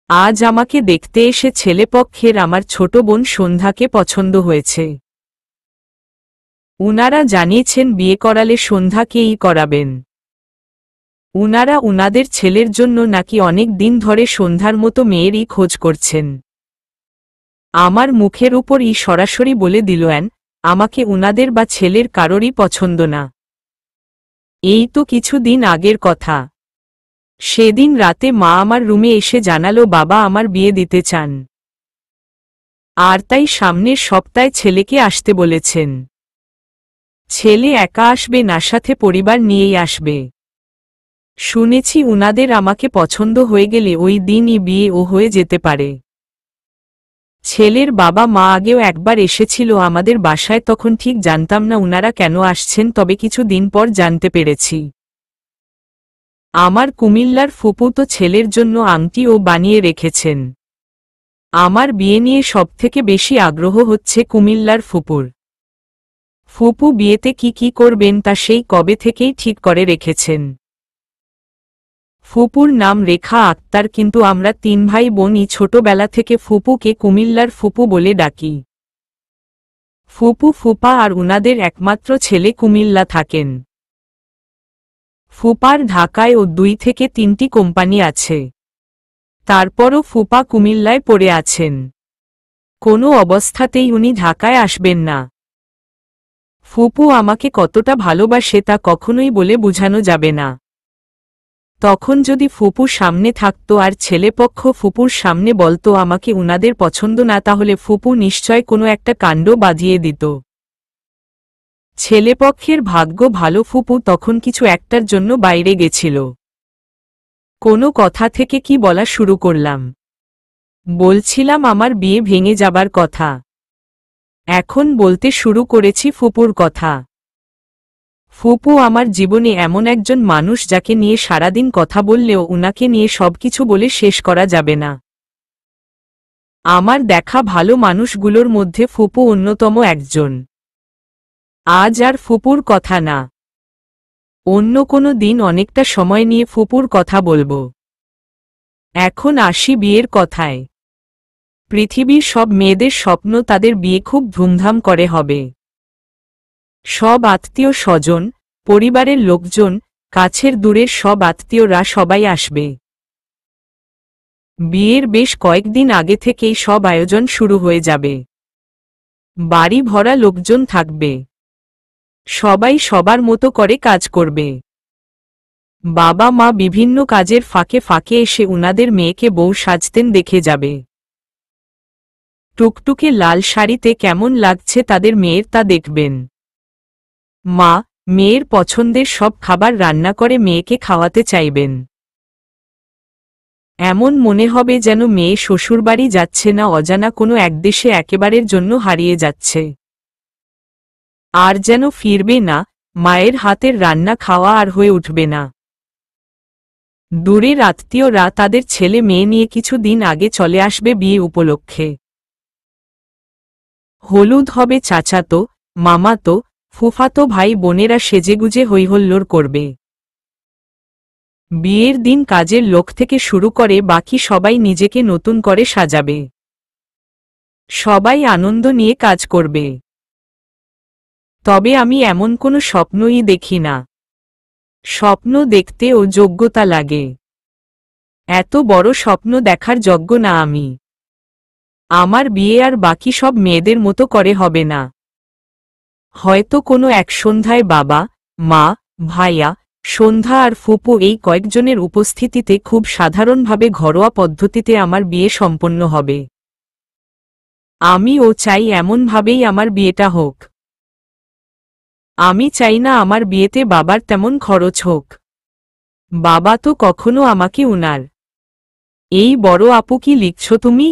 আজ আমাকে দেখতে এসে ছেলেপক্ষের আমার ছোট বোন সন্ধ্যাকে পছন্দ হয়েছে। উনারা জানিয়েছেন বিয়ে করালে সন্ধ্যাকেই করাবেন। উনারা উনাদের ছেলের জন্য নাকি অনেক দিন ধরে সন্ধ্যার মতো মেয়েরই খোঁজ করছেন। আমার মুখের উপরই সরাসরি বলে দিলেন আমাকে উনাদের বা ছেলের কারোরই পছন্দ না। এই তো কিছুদিন আগের কথা। সেদিন রাতে মা আমার রুমে এসে জানালো বাবা আমার বিয়ে দিতে চান, আর তাই সামনের সপ্তাহে ছেলেকে আসতে বলেছেন। ছেলে একা আসবে না, সাথে পরিবার নিয়েই আসবে। শুনেছি উনাদের আমাকে পছন্দ হয়ে গেলে ওই দিনই বিয়েও হয়ে যেতে পারে। ছেলের বাবা মা আগেও একবার এসেছিল আমাদের বাসায়, তখন ঠিক জানতাম না উনারা কেন আসছেন, তবে কিছু দিন পর জানতে পেরেছি। আমার কুমিল্লার ফুপু তো ছেলের জন্য আংটিও বানিয়ে রেখেছেন। আমার বিয়ে নিয়ে সবথেকে বেশি আগ্রহ হচ্ছে কুমিল্লার ফুপুর। ফুপু বিয়েতে কি কি করবেন তা সেই কবে থেকেই ঠিক করে রেখেছেন। ফুপুর নাম রেখা আক্তার, কিন্তু আমরা 3 ভাই বোনই ছোটবেলা থেকে ফুপুকে কুমিল্লার ফুপু বলে ডাকি। ফুপু ফুপা আর উনাদের একমাত্র ছেলে কুমিল্লা থাকেন। ফুপার ঢাকায় ও 2 থেকে 3টি কোম্পানি আছে। তারপরও ফুপা কুমিল্লায় পড়ে আছেন। কোনো অবস্থাতেই উনি ঢাকায় আসবেন না। ফুপু আমাকে কতটা ভালোবাসে তা কখনোই বলে বোঝানো যাবে না। তখন যদি ফুপু সামনে থাকতো আর ছেলেপক্ষ ফুপুর সামনে বলতো আমাকে উনাদের পছন্দ না, তাহলে ফুপু নিশ্চয় কোনো একটা কাণ্ড বাঁধিয়ে দিত। ছেলেপক্ষের ভাগ্য ভালো, ফুপু তখন কিছু একটার জন্য বাইরে গেছিল। কোনো কথা থেকে কি বলা শুরু করলাম, বলছিলাম আমার বিয়ে ভেঙে যাবার কথা। এখন বলতে শুরু করেছি ফুপুর কথা। ফুপু আমার জীবনে এমন একজন মানুষ যাকে নিয়ে সারাদিন কথা বললেও উনাকে নিয়ে সবকিছু বলে শেষ করা যাবে না। আমার দেখা ভালো মানুষগুলোর মধ্যে ফুপু অন্যতম একজন। আজ আর ফুপুর কথা না, অন্য কোনো দিন অনেকটা সময় নিয়ে ফুপুর কথা বলবো। এখন আসি বিয়ের কথায়। পৃথিবীর সব মেয়েদের স্বপ্ন তাদের বিয়ে খুব ধুমধাম করে হবে। সব আত্মীয় স্বজন, পরিবারের লোকজন, কাছের দূরের সব আত্মীয়রা সবাই আসবে। বিয়ের বেশ কয়েকদিন আগে থেকেই সব আয়োজন শুরু হয়ে যাবে। বাড়ি ভরা লোকজন থাকবে। সবাই সবার মতো করে কাজ করবে। বাবা মা বিভিন্ন কাজের ফাঁকে ফাঁকে এসে উনাদের মেয়েকে বউ সাজতেন দেখে যাবে। টুকটুকে লাল শাড়িতে কেমন লাগছে তাদের মেয়ের তা দেখবেন। মা মেয়ের পছন্দের সব খাবার রান্না করে মেয়েকে খাওয়াতে চাইবেন। এমন মনে হবে যেন মেয়ে শ্বশুরবাড়ি যাচ্ছে না, অজানা কোনো এক দেশে একেবারের জন্য হারিয়ে যাচ্ছে। আর যেন ফিরবে না, মায়ের হাতের রান্না খাওয়া আর হয়ে উঠবে না। দূরের আত্মীয়রা তাদের ছেলে মেয়ে নিয়ে কিছু দিন আগে চলে আসবে বিয়ে উপলক্ষে। হলুদ হবে চাচাতো, মামাতো, ফুফাতো ভাই বোনেরা সেজেগুজে হৈহল্লোড় করবে। বিয়ের দিন কাজের লোক থেকে শুরু করে বাকি সবাই নিজেকে নতুন করে সাজাবে। সবাই আনন্দ নিয়ে কাজ করবে। তবে আমি এমন কোনো স্বপ্নই দেখি না। স্বপ্ন দেখতে ও যোগ্যতা লাগে। এত বড় স্বপ্ন দেখার যোগ্য না আমি। আমার বিয়ে আর বাকি সব মেয়েদের মতো করে হবে না। হয়তো কোনো এক সন্ধ্যায় বাবা মা ভাইয়া সন্ধ্যা আর ফুপু এই কয়েকজনের উপস্থিতিতে খুব সাধারণভাবে ঘরোয়া পদ্ধতিতে আমার বিয়ে সম্পন্ন হবে। আমিও চাই এমনভাবেই আমার বিয়েটা হোক। আমি চাই না আমার বিয়েতে বাবার তেমন খরচ হোক। বাবা তো কখনো আমাকে উনার এই বড় আপু কি লিখছ তুমি?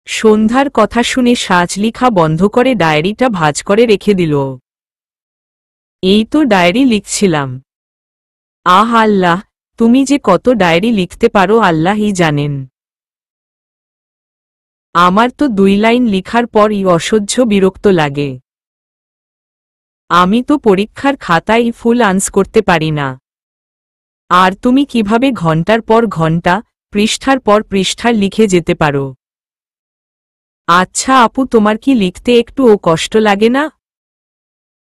সন্ধ্যার কথা শুনে সাজ লিখা বন্ধ করে ডায়েরিটা ভাঁজ করে রেখে দিল। এই তো ডায়েরি লিখছিলাম। আহ আল্লাহ, তুমি যে কত ডায়েরি লিখতে পারো আল্লাহই জানেন। আমার তো 2 লাইন লিখার পরই অসহ্য বিরক্ত লাগে। আমি তো পরীক্ষার খাতায় ফুল আনস করতে পারি না। আর তুমি কিভাবে ঘন্টার পর ঘন্টা পৃষ্ঠার পর পৃষ্ঠা লিখে যেতে পারো। আচ্ছা আপু, তোমার কি লিখতে একটুও কষ্ট লাগে না?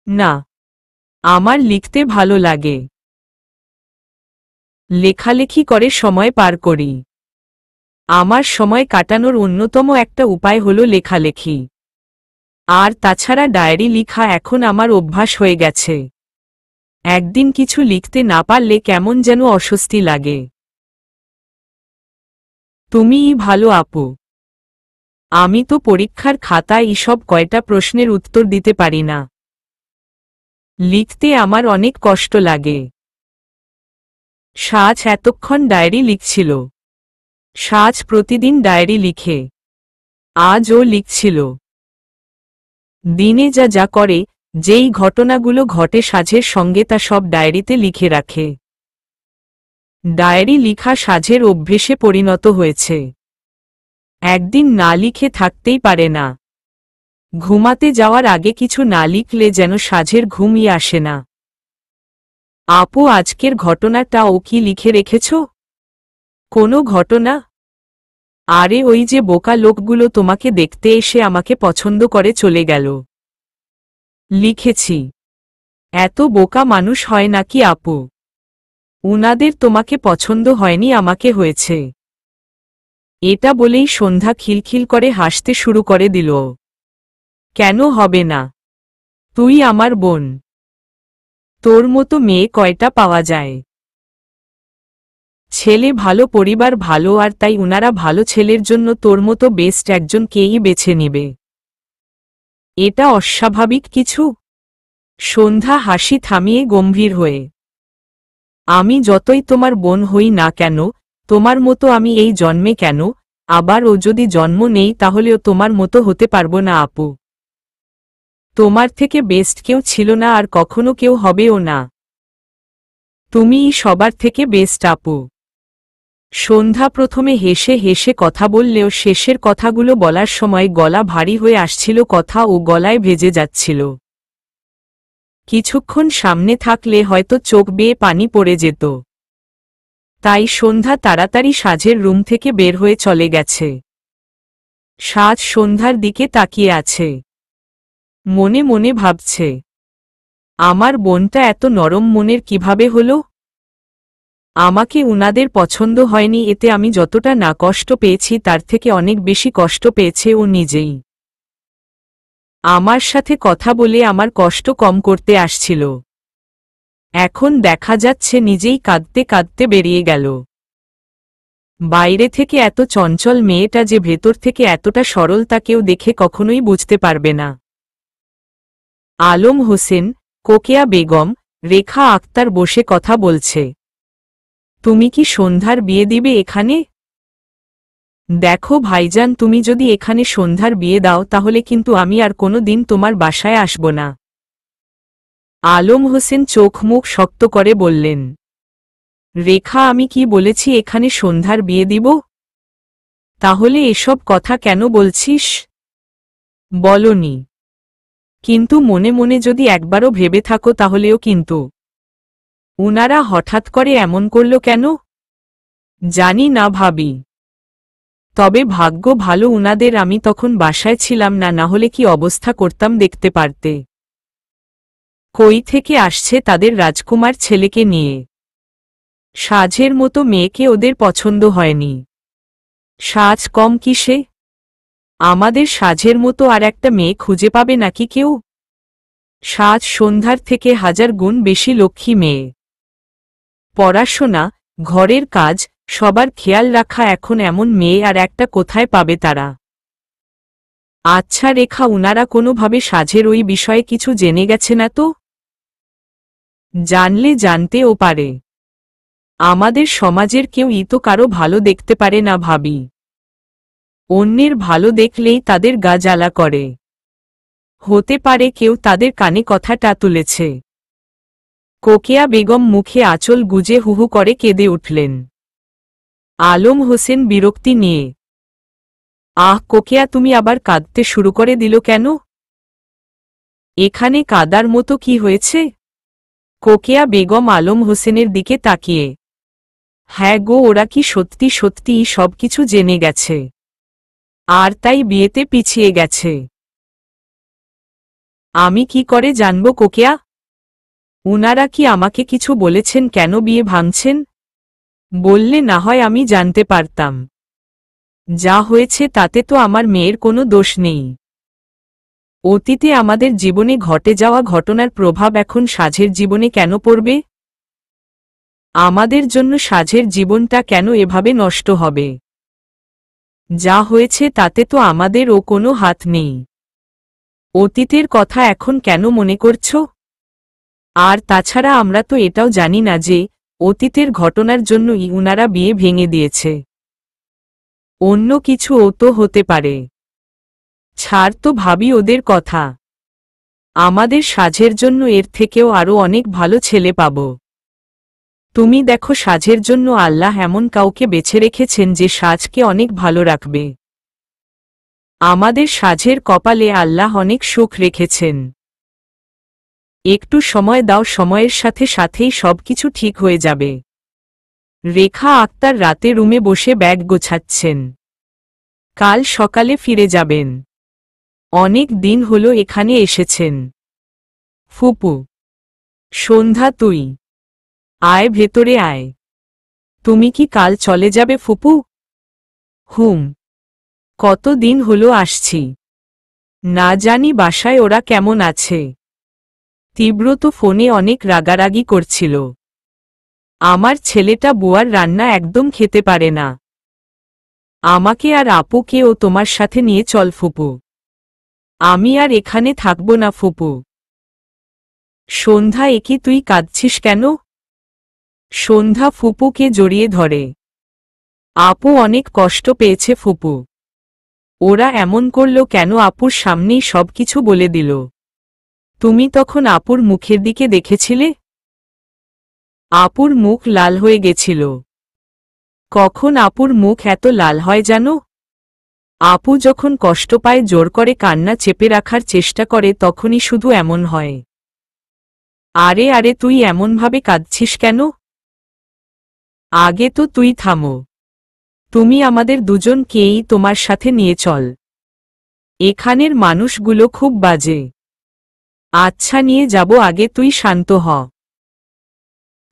না, আমার লিখতে ভালো লাগে। লেখালেখি করে সময় পার করি। আমার সময় কাটানোর অন্যতম একটা উপায় হলো লেখালেখি। আর তাছাড়া ডায়েরি লেখা এখন আমার অভ্যাস হয়ে গেছে। একদিন কিছু লিখতে না পারলে কেমন যেন অস্বস্তি লাগে। তুমিই ভালো আপু। আমি তো পরীক্ষার খাতায় এসব কয়টা প্রশ্নের উত্তর দিতে পারি না। লিখতে আমার অনেক কষ্ট লাগে। সাজ এতক্ষণ ডায়েরি লিখছিল। সাজ প্রতিদিন ডায়েরি লিখে। আজ ও লিখছিল। দিনে যা যা করে, যেই ঘটনাগুলো ঘটে সাজের সঙ্গে তা সব ডায়েরিতে লিখে রাখে। ডায়েরি লিখা সাজের অভ্যেসে পরিণত হয়েছে। একদিন না লিখে থাকতেই পারে না। ঘুমাতে যাওয়ার আগে কিছু না লিখলে যেন সাজের ঘুমই আসে না। আপু, আজকের ঘটনাটা ও কি লিখে রেখেছ? কোনো ঘটনা? আরে ওই যে বোকা লোকগুলো তোমাকে দেখতে এসে আমাকে পছন্দ করে চলে গেল। লিখেছি। এত বোকা মানুষ হয় নাকি আপু? উনাদের তোমাকে পছন্দ হয়নি, আমাকে হয়েছে। এটা বলেই সন্ধ্যা খিলখিল করে হাসতে শুরু করে দিল। কেন হবে না? তুই আমার বোন। তোর মতো মেয়ে কয়টা পাওয়া যায়? ছেলে ভালো, পরিবার ভালো, আর তাই উনারা ভালো ছেলের জন্য তোর মতো বেস্ট একজনকেই বেছে নিবে। এটা অস্বাভাবিক কিছু? সন্ধ্যা হাসি থামিয়ে গম্ভীর হয়ে। আমি যতই তোমার বোন হই না কেন, তোমার মতো আমি এই জন্মে কেন, আবার ও যদি জন্ম নেই তাহলেও তোমার মতো হতে পারবো না আপু। তোমার থেকে বেস্ট কেউ ছিল না, আর কখনো কেউ হবেও না। তুমিই সবার থেকে বেস্ট আপু। সন্ধ্যা প্রথমে হেসে হেসে কথা বললেও শেষের কথাগুলো বলার সময় গলা ভারী হয়ে আসছিল, কথা ও গলায় ভেজে যাচ্ছিল। কিছুক্ষণ সামনে থাকলে হয়তো চোখ বেয়ে পানি পড়ে যেত। তাই সন্ধ্যা তাড়াতাড়ি সাজের রুম থেকে বের হয়ে চলে গেছে। সাজ সন্ধ্যার দিকে তাকিয়ে আছে। মনে মনে ভাবছে, আমার বোনটা এত নরম মনের কিভাবে হলো? আমাকে উনাদের পছন্দ হয়নি, এতে আমি যতটা না কষ্ট পেয়েছি তার থেকে অনেক বেশি কষ্ট পেয়েছে ও নিজেই। আমার সাথে কথা বলে আমার কষ্ট কম করতে আসছিল। এখন দেখা যাচ্ছে নিজেই কাঁদতে কাঁদতে বেরিয়ে গেল। বাইরে থেকে এত চঞ্চল মেয়েটা যে ভেতর থেকে এতটা সরল তা কেউ দেখে কখনোই বুঝতে পারবে না। আলম হোসেন, কোকেয়া বেগম, রেখা আক্তার বসে কথা বলছে। তুমি কি সন্ধ্যার বিয়ে দিবে এখানে? দেখো ভাইজান, তুমি যদি এখানে সন্ধ্যার বিয়ে দাও তাহলে কিন্তু আমি আর কোনো দিন তোমার বাসায় আসব না। আলম হোসেন চোখ মুখ শক্ত করে বললেন। রেখা, আমি কি বলেছি এখানে সন্ধ্যার বিয়ে দিব? তাহলে এসব কথা কেন বলছিস? বলনি। কিন্তু মনে মনে যদি একবারও ভেবে থাকো তাহলেও কিন্তু। উনারা হঠাৎ করে এমন করল কেন? জানি না ভাবি। তবে ভাগ্য ভালো উনাদের আমি তখন বাসায় ছিলাম না, না হলে কি অবস্থা করতাম দেখতে পারতে। কই থেকে আসছে তাদের রাজকুমার ছেলেকে নিয়ে। সাজের মতো মেয়েকে ওদের পছন্দ হয়নি। সাজ কম কিসে? আমাদের সাজের মতো আর একটা মেয়ে খুঁজে পাবে নাকি কেউ? সাজ সন্ধ্যার থেকে 1000 গুণ বেশি লক্ষ্মী মেয়ে। পড়াশোনা, ঘরের কাজ, সবার খেয়াল রাখা, এখন এমন মেয়ে আর একটা কোথায় পাবে তারা? আচ্ছা রেখা, উনারা কোনোভাবে সাজের ওই বিষয়ে কিছু জেনে গেছে না তো? জানলে জানতেও পারে। আমাদের সমাজের কেউই তো কারো ভালো দেখতে পারে না ভাবি। অন্যের ভালো দেখলেই তাদের গা জ্বালা করে। হতে পারে কেউ তাদের কানে কথাটা তুলেছে। কোকেয়া বেগম মুখে আঁচল গুজে হুহু করে কেঁদে উঠলেন। আলম হোসেন বিরক্তি নিয়ে। আহ কোকেয়া, তুমি আবার কাঁদতে শুরু করে দিল কেন? এখানে কাদার মতো কি হয়েছে? কোকেয়া বেগম আলম হোসেনের দিকে তাকিয়ে। হ্যাঁ গো, ওরা কি সত্যি সত্যিই সবকিছু জেনে গেছে আর তাই বিয়েতে পিছিয়ে গেছে? আমি কি করে জানবো কোকিয়া? উনারা কি আমাকে কিছু বলেছেন কেন বিয়ে ভাঙছেন? বললে না হয় আমি জানতে পারতাম। যা হয়েছে তাতে তো আমার মেয়ের কোনো দোষ নেই। অতীতে আমাদের জীবনে ঘটে যাওয়া ঘটনার প্রভাব এখন সাঝের জীবনে কেন পড়বে? আমাদের জন্য সাঝের জীবনটা কেন এভাবে নষ্ট হবে? যা হয়েছে তাতে তো আমাদেরও কোনো হাত নেই। অতীতের কথা এখন কেন মনে করছো? আর তাছাড়া আমরা তো এটাও জানি না যে অতীতের ঘটনার জন্যই উনারা বিয়ে ভেঙে দিয়েছে। অন্য কিছুও তো হতে পারে। ছাড় তো, ভাবি ওদের কথা। আমাদের সাঝের জন্য এর থেকেও আরো অনেক ভালো ছেলে পাব। তুমি দেখো, সাঝের জন্য আল্লাহ এমন কাউকে বেছে রেখেছেন যে সাজকে অনেক ভালো রাখবে। আমাদের সাঝের কপালে আল্লাহ অনেক সুখ রেখেছেন। একটু সময় দাও, সময়ের সাথে সাথেই সবকিছু ঠিক হয়ে যাবে। রেখা আক্তার রাতে রুমে বসে ব্যাগ গোছাচ্ছেন। কাল সকালে ফিরে যাবেন। অনেক দিন হলো এখানে এসেছেন। ফুপু। সন্ধ্যা, তুই আয়, ভেতরে আয়। তুমি কি কাল চলে যাবে ফুপু? হুম। কত দিন হলো আসছি। না জানি বাসায় ওরা কেমন আছে। তীব্র তো ফোনে অনেক রাগারাগি করছিল। আমার ছেলেটা বুয়ার রান্না একদম খেতে পারে না। আমাকে আর আপুকেও তোমার সাথে নিয়ে চল ফুপু। আমি আর এখানে থাকব না ফুপু। সন্ধ্যা, একি তুই কাঁদছিস কেন? সন্ধ্যা ফুপুকে জড়িয়ে ধরে। আপু অনেক কষ্ট পেয়েছে ফুপু। ওরা এমন করল কেন? আপুর সামনেই সবকিছু বলে দিল। তুমি তখন আপুর মুখের দিকে দেখেছিলে? আপুর মুখ লাল হয়ে গেছিল। কখন আপুর মুখ এত লাল হয় জানো? আপু যখন কষ্ট পায়, জোর করে কান্না চেপে রাখার চেষ্টা করে, তখনই শুধু এমন হয়। আরে আরে, তুই এমনভাবে কাঁদছিস কেন? আগে তো তুই থামো। তুমি আমাদের দুজনকেই তোমার সাথে নিয়ে চল। এখানের মানুষগুলো খুব বাজে। আচ্ছা, নিয়ে যাব, আগে তুই শান্ত হ।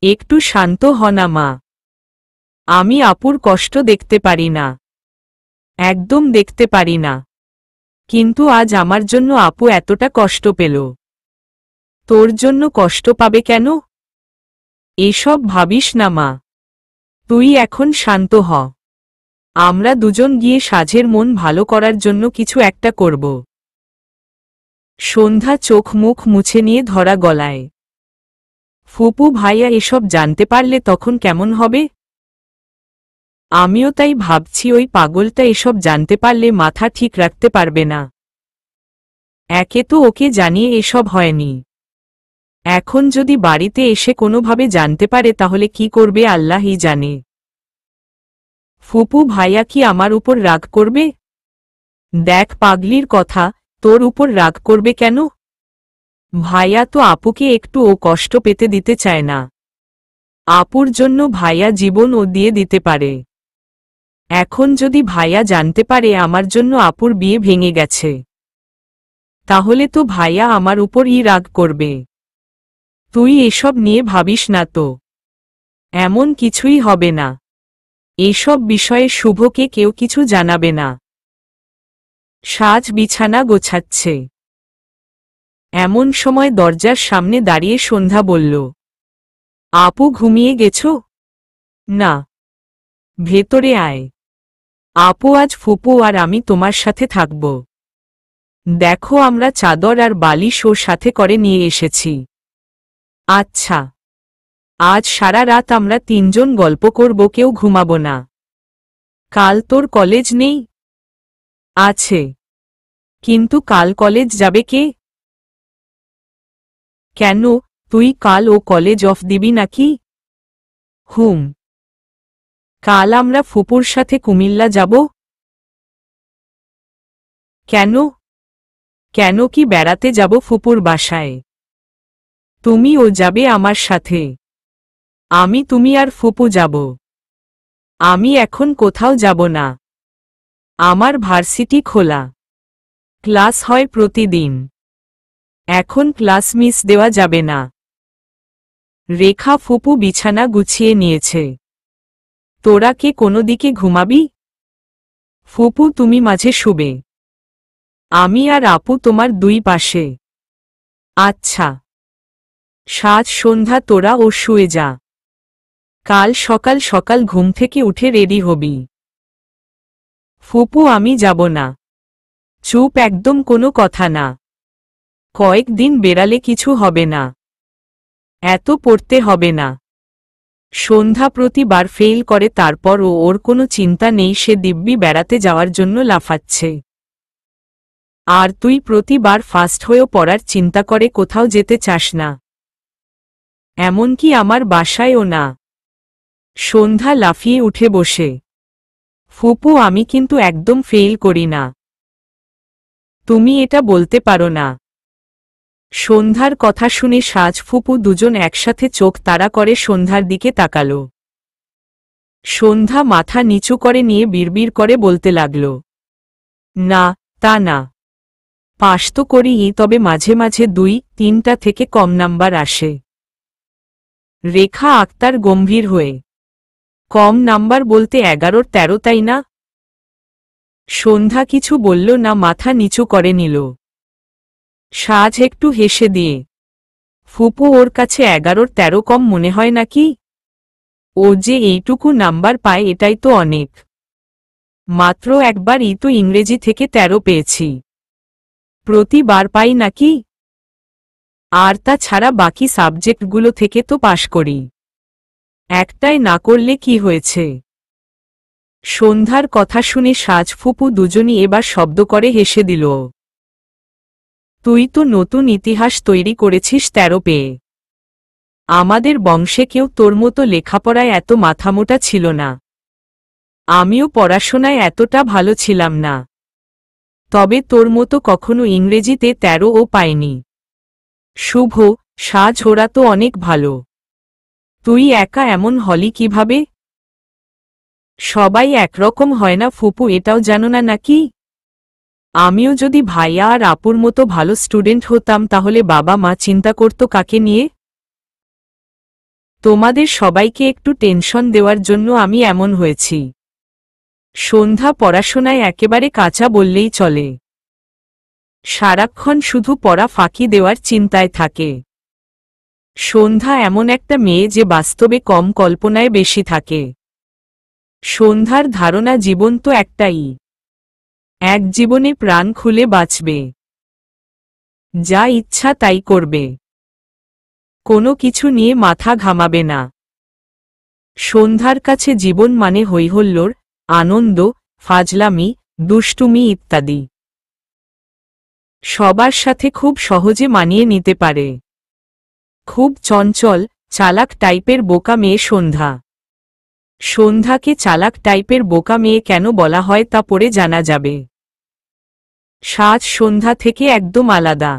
একটু শান্ত হ না মা। আমি আপুর কষ্ট দেখতে পারি না। একদম দেখতে পারি না। কিন্তু আজ আমার জন্য আপু এতটা কষ্ট পেল। তোর জন্য কষ্ট পাবে কেন? এসব ভাবিস না মা। তুই এখন শান্ত হ। আমরা দুজন গিয়ে সাঝের মন ভালো করার জন্য কিছু একটা করব। সন্ধ্যা চোখ মুখ মুছে নিয়ে ধরা গলায়। ফুপু ভাইয়া এসব জানতে পারলে তখন কেমন হবে? আমিও তাই ভাবছি, ওই পাগলটা এসব জানতে পারলে মাথা ঠিক রাখতে পারবে না। একে তো ওকে জানিয়ে এসব হয়নি। এখন যদি বাড়িতে এসে কোনোভাবে জানতে পারে তাহলে কি করবে আল্লাহই জানে। ফুপু ভাইয়া কি আমার উপর রাগ করবে? দেখ পাগলির কথা, তোর উপর রাগ করবে কেন? ভাইয়া তো আপুকে একটুও কষ্ট পেতে দিতে চায় না। আপুর জন্য ভাইয়া জীবনও দিয়ে দিতে পারে। এখন যদি ভাইয়া জানতে পারে আমার জন্য আপুর বিয়ে ভেঙে গেছে, তাহলে তো ভাইয়া আমার উপরই রাগ করবে। তুই এসব নিয়ে ভাবিস না তো। এমন কিছুই হবে না। এসব বিষয়ে শুভকে কেউ কিছু জানাবে না। সাজ বিছানা গোছাচ্ছে। এমন সময় দরজার সামনে দাঁড়িয়ে সন্ধ্যা বলল, আপু ঘুমিয়ে গেছো? না। ভেতরে আয়। আপু, আজ ফুপু আর আমি তোমার সাথে থাকব। দেখো, আমরা চাদর আর বালিশ ওর সাথে করে নিয়ে এসেছি। আচ্ছা। আজ সারা রাত আমরা তিনজন গল্প করব, কেউ ঘুমাবো না। কাল তোর কলেজ নেই? আছে। কিন্তু কাল কলেজ যাবে কে? কেন, তুই কাল ও কলেজ অফ দিবি নাকি? হুম। কাল আমরা ফুপুর সাথে কুমিল্লা যাব। কেন? কেন কি বেড়াতে যাব ফুপুর বাসায়? তুমিও যাবে আমার সাথে? আমি, তুমি আর ফুপু যাব। আমি এখন কোথাও যাব না। আমার ভার্সিটি খোলা, ক্লাস হয় প্রতিদিন। এখন ক্লাস মিস দেওয়া যাবে না। রেখা ফুপু বিছানা গুছিয়ে নিয়েছে। তোরা কে কোনো দিকে ঘুমাবি? ফুপু তুমি মাঝে শুবে, আমি আর আপু তোমার দুই পাশে। আচ্ছা। সাজ সন্ধ্যা তোরা ও শুয়ে যা, কাল সকাল সকাল ঘুম থেকে উঠে রেডি হবি। ফুপু আমি যাব না। চুপ, একদম কোনো কথা না। কয়েকদিন বেড়ালে কিছু হবে না, এত পড়তে হবে না। সন্ধ্যা প্রতিবার ফেল করে, তারপরও ওর কোনো চিন্তা নেই, সে দিব্যি বেড়াতে যাওয়ার জন্য লাফাচ্ছে। আর তুই প্রতিবার ফার্স্ট হয়েও পড়ার চিন্তা করে কোথাও যেতে চাস না, এমনকি আমার বাসায়ও না। সন্ধ্যা লাফিয়ে উঠে বসে। ফুপু আমি কিন্তু একদম ফেল করি না, তুমি এটা বলতে পারো না। সন্ধ্যার কথা শুনে সাজ ফুপু দুজন একসাথে চোখ তাড়া করে সন্ধ্যার দিকে তাকালো। সন্ধ্যা মাথা নিচু করে নিয়ে বিড়বিড় করে বলতে লাগল, না তা না, পাস তো করিই, তবে মাঝে মাঝে 2-3টা থেকে কম নাম্বার আসে। রেখা আক্তার গম্ভীর হয়ে, কম নাম্বার বলতে 11-13, তাই না? সন্ধ্যা কিছু বলল না, মাথা নিচু করে নিল। সাজ একটু হেসে দিয়ে, ফুপু ওর কাছে 11-13 কম মনে হয় নাকি? ও যে এইটুকু নাম্বার পায় এটাই তো অনেক। মাত্র একবারই তো ইংরেজি থেকে 13 পেয়েছি, প্রতিবার পাই নাকি? আর তা ছাড়া বাকি সাবজেক্টগুলো থেকে তো পাশ করি, একটাই না করলে কি হয়েছে? সন্ধ্যার কথা শুনে সাজ ফুপু দুজনই এবার শব্দ করে হেসে দিল। তুই তো নতুন ইতিহাস তৈরি করেছিস 13 পেয়ে। আমাদের বংশে কেউ তোর মতো লেখাপড়ায় এত মাথামোটা ছিল না। আমিও পড়াশোনায় এতটা ভালো ছিলাম না, তবে তোর মতো কখনো ইংরেজিতে 13ও পাইনি। শুভ, সাজ ওরা তো অনেক ভালো, তুই একা এমন হলি কিভাবে? সবাই একরকম হয় না ফুপু, এটাও জানো না নাকি? আমিও যদি ভাইয়া আর আপুর মতো ভালো স্টুডেন্ট হতাম তাহলে বাবা মা চিন্তা করত কাকে নিয়ে? তোমাদের সবাইকে একটু টেনশন দেওয়ার জন্য আমি এমন হয়েছি। সন্ধ্যা পড়াশোনায় একেবারে কাঁচা বললেই চলে, সারাক্ষণ শুধু পড়া ফাঁকি দেওয়ার চিন্তায় থাকে। সন্ধ্যা এমন একটা মেয়ে যে বাস্তবে কম, কল্পনায় বেশি থাকে। সন্ধ্যার ধারণা জীবন তো একটাই, এক জীবনে প্রাণ খুলে বাঁচবে, যা ইচ্ছা তাই করবে, কোনো কিছু নিয়ে মাথা ঘামাবে না। সন্ধ্যার কাছে জীবন মানে হৈহল্লোড়, আনন্দ, ফাজলামি, দুষ্টুমি ইত্যাদি। সবার সাথে খুব সহজে মানিয়ে নিতে পারে। খুব চঞ্চল, চালাক টাইপের বোকা মেয়ে সন্ধ্যা। সন্ধ্যাকে চালাক টাইপের বোকা মেয়ে কেন বলা হয় তা পরে জানা যাবে। সাজ সন্ধ্যা থেকে একদম আলাদা,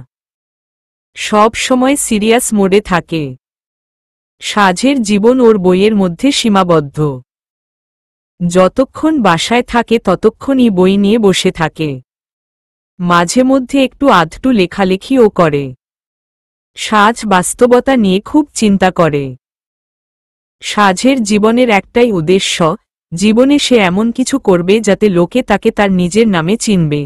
সব সময় সিরিয়াস মোডে থাকে। সাজের জীবন ওর বইয়ের মধ্যে সীমাবদ্ধ। যতক্ষণ বাসায় থাকে ততক্ষণই বই নিয়ে বসে থাকে। মাঝে মধ্যে একটু আধটু লেখালেখিও করে। সাজ বাস্তবতা নিয়ে খুব চিন্তা করে। সাজের জীবনের একটাই উদ্দেশ্য, জীবনে সে এমন কিছু করবে যাতে লোকে তাকে তার নিজের নামে চিনবে।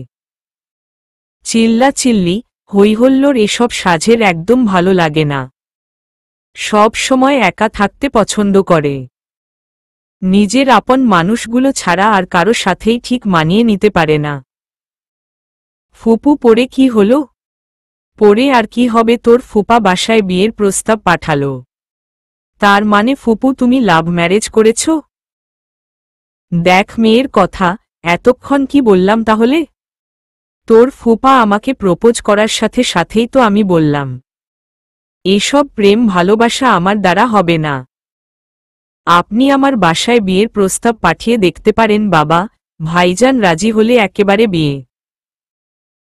চিল্লাচিল্লি, হৈহল্লোর এসব সাজের একদম ভালো লাগে না। সব সময় একা থাকতে পছন্দ করে। নিজের আপন মানুষগুলো ছাড়া আর কারো সাথেই ঠিক মানিয়ে নিতে পারে না। ফুপু পড়ে কি হলো? পড়ে আর কি হবে, তোর ফুপা বাসায় বিয়ের প্রস্তাব পাঠালো। তার মানে ফুপু তুমি লাভ ম্যারেজ করেছ? দেখ মেয়ের কথা, এতক্ষণ কি বললাম তাহলে? তোর ফুপা আমাকে প্রপোজ করার সাথে সাথেই তো আমি বললাম, এসব প্রেম ভালোবাসা আমার দ্বারা হবে না। আপনি আমার বাসায় বিয়ের প্রস্তাব পাঠিয়ে দেখতে পারেন বাবা, ভাইজান রাজি হলে একেবারে বিয়ে।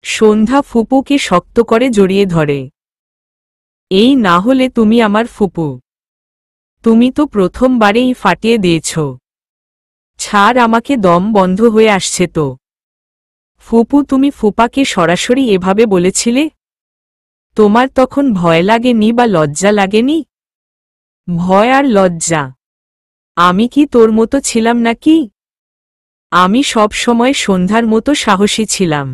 সন্ধ্যা ফুপুকে শক্ত করে জড়িয়ে ধরে। এই না হলে তুমি আমার ফুপু। তুমি তো প্রথমবারেই ফাটিয়ে দিয়েছ। ছাড়, আমাকে দম বন্ধ হয়ে আসছে তো। ফুপু, তুমি ফুপাকে সরাসরি এভাবে বলেছিলে? তোমার তখন ভয় লাগেনি বা লজ্জা লাগেনি? ভয় আর লজ্জা? আমি কি তোর মতো ছিলাম নাকি? আমি সব সময় সন্ধ্যার মতো সাহসী ছিলাম।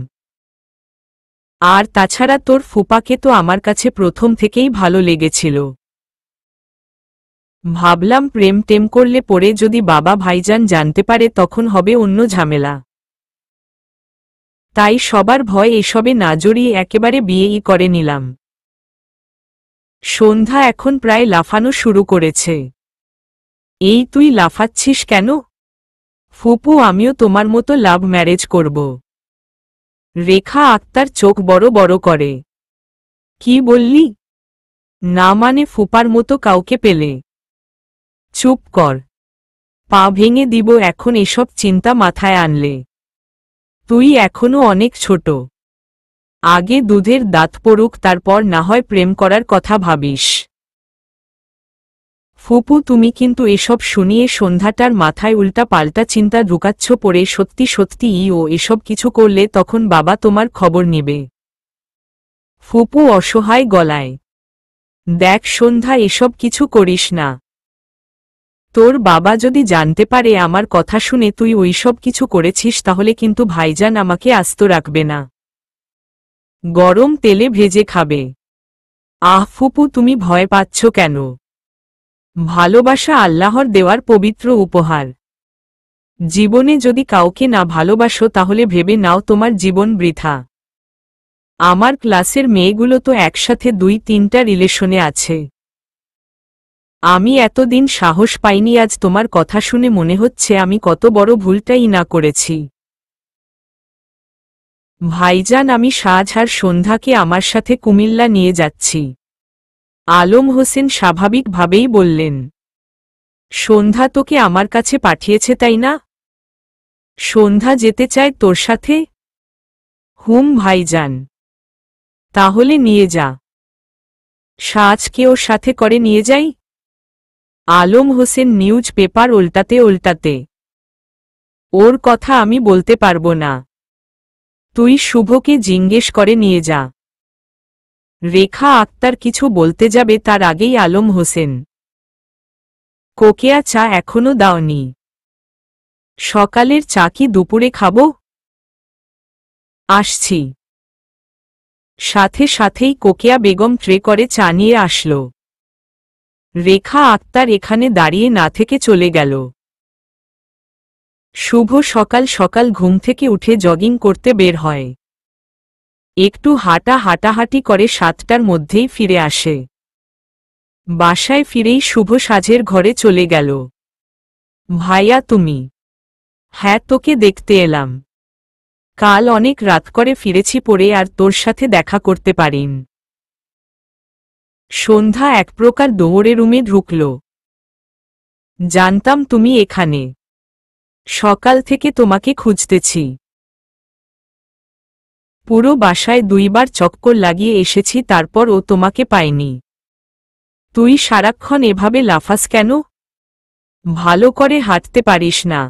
আর তাছাড়া তোর ফুপাকে তো আমার কাছে প্রথম থেকেই ভালো লেগেছিল। ভাবলাম প্রেম টেম করলে পরে যদি বাবা ভাইজান জানতে পারে তখন হবে অন্য ঝামেলা। তাই সবার ভয় এসবে না জড়িয়ে একেবারে বিয়েই করে নিলাম। সন্ধ্যা এখন প্রায় লাফানো শুরু করেছে। এই, তুই লাফাচ্ছিস কেন? ফুপু, আমিও তোমার মতো লাভ ম্যারেজ করব। রেখা আক্তার চোখ বড় বড় করে। কি বললি? না মানে ফুপার মতো কাউকে পেলে? চুপ কর, পা ভেঙে দিব এখন এসব চিন্তা মাথায় আনলে। তুই এখনো অনেক ছোট। আগে দুধের দাঁত পড়ুক, তারপর না হয় প্রেম করার কথা ভাবিস। ফুপু, তুমি কিন্তু এসব শুনিয়ে সন্ধ্যাটার মাথায় উল্টা পাল্টা চিন্তা ঢুকাচ্ছ। পড়ে সত্যি সত্যি ও এসব কিছু করলে তখন বাবা তোমার খবর নেবে। ফুপু অসহায় গলায়। দেখ সন্ধ্যা, এসব কিছু করিস না। তোর বাবা যদি জানতে পারে আমার কথা শুনে তুই ওইসব কিছু করেছিস তাহলে কিন্তু ভাইজান আমাকে আস্ত রাখবে না, গরম তেলে ভেজে খাবে। আহ ফুপু, তুমি ভয় পাচ্ছ কেন? ভালোবাসা আল্লাহর দেওয়ার পবিত্র উপহার। জীবনে যদি কাউকে না ভালোবাসো তাহলে ভেবে নাও তোমার জীবন বৃথা। আমার ক্লাসের মেয়েগুলো তো একসাথে 2-3টা রিলেশনে আছে। আমি এতদিন সাহস পাইনি, আজ তোমার কথা শুনে মনে হচ্ছে আমি কত বড় ভুলটাই না করেছি। ভাইজান, আমি সাজ আর সন্ধ্যাকে আমার সাথে কুমিল্লা নিয়ে যাচ্ছি। আলম হোসেন স্বাভাবিকভাবেই বললেন। সন্ধ্যা তোকে আমার কাছে পাঠিয়েছে তাই না? সন্ধ্যা যেতে চায় তোর সাথে? হুম ভাইজান। তাহলে নিয়ে যা। সাজকে ওর সাথে করে নিয়ে যাই? আলম হোসেন নিউজ পেপার উল্টাতে উল্টাতে। ওর কথা আমি বলতে পারবো না। তুই শুভকে জিজ্ঞেস করে নিয়ে যা। রেখা আক্তার কিছু বলতে যাবে তার আগেই আলম হোসেন। কোকেয়া, চা এখনো দাওনি? সকালের চা কি দুপুরে খাবো? আসছি। সাথে সাথেই কোকেয়া বেগম ট্রে করে চা নিয়ে আসল। রেখা আক্তার এখানে দাঁড়িয়ে না থেকে চলে গেল। শুভ সকাল সকাল ঘুম থেকে উঠে জগিং করতে বের হয়। একটু হাঁটাহাঁটি করে 7টার মধ্যেই ফিরে আসে। বাসায় ফিরেই শুভ সাজের ঘরে চলে গেল। ভাইয়া তুমি? হ্যাঁ, তোকে দেখতে এলাম। কাল অনেক রাত করে ফিরেছি পড়ে আর তোর সাথে দেখা করতে পারিন। সন্ধ্যা এক প্রকার দৌড়ে রুমে ঢুকল। জানতাম তুমি এখানে। সকাল থেকে তোমাকে খুঁজতেছি। পুরো বাসায় 2বার চক্কর লাগিয়ে এসেছি, তারপর ও তোমাকে পাইনি। তুই সারাক্ষণ এভাবে লাফাস কেন? ভালো করে হাঁটতে পারিস না?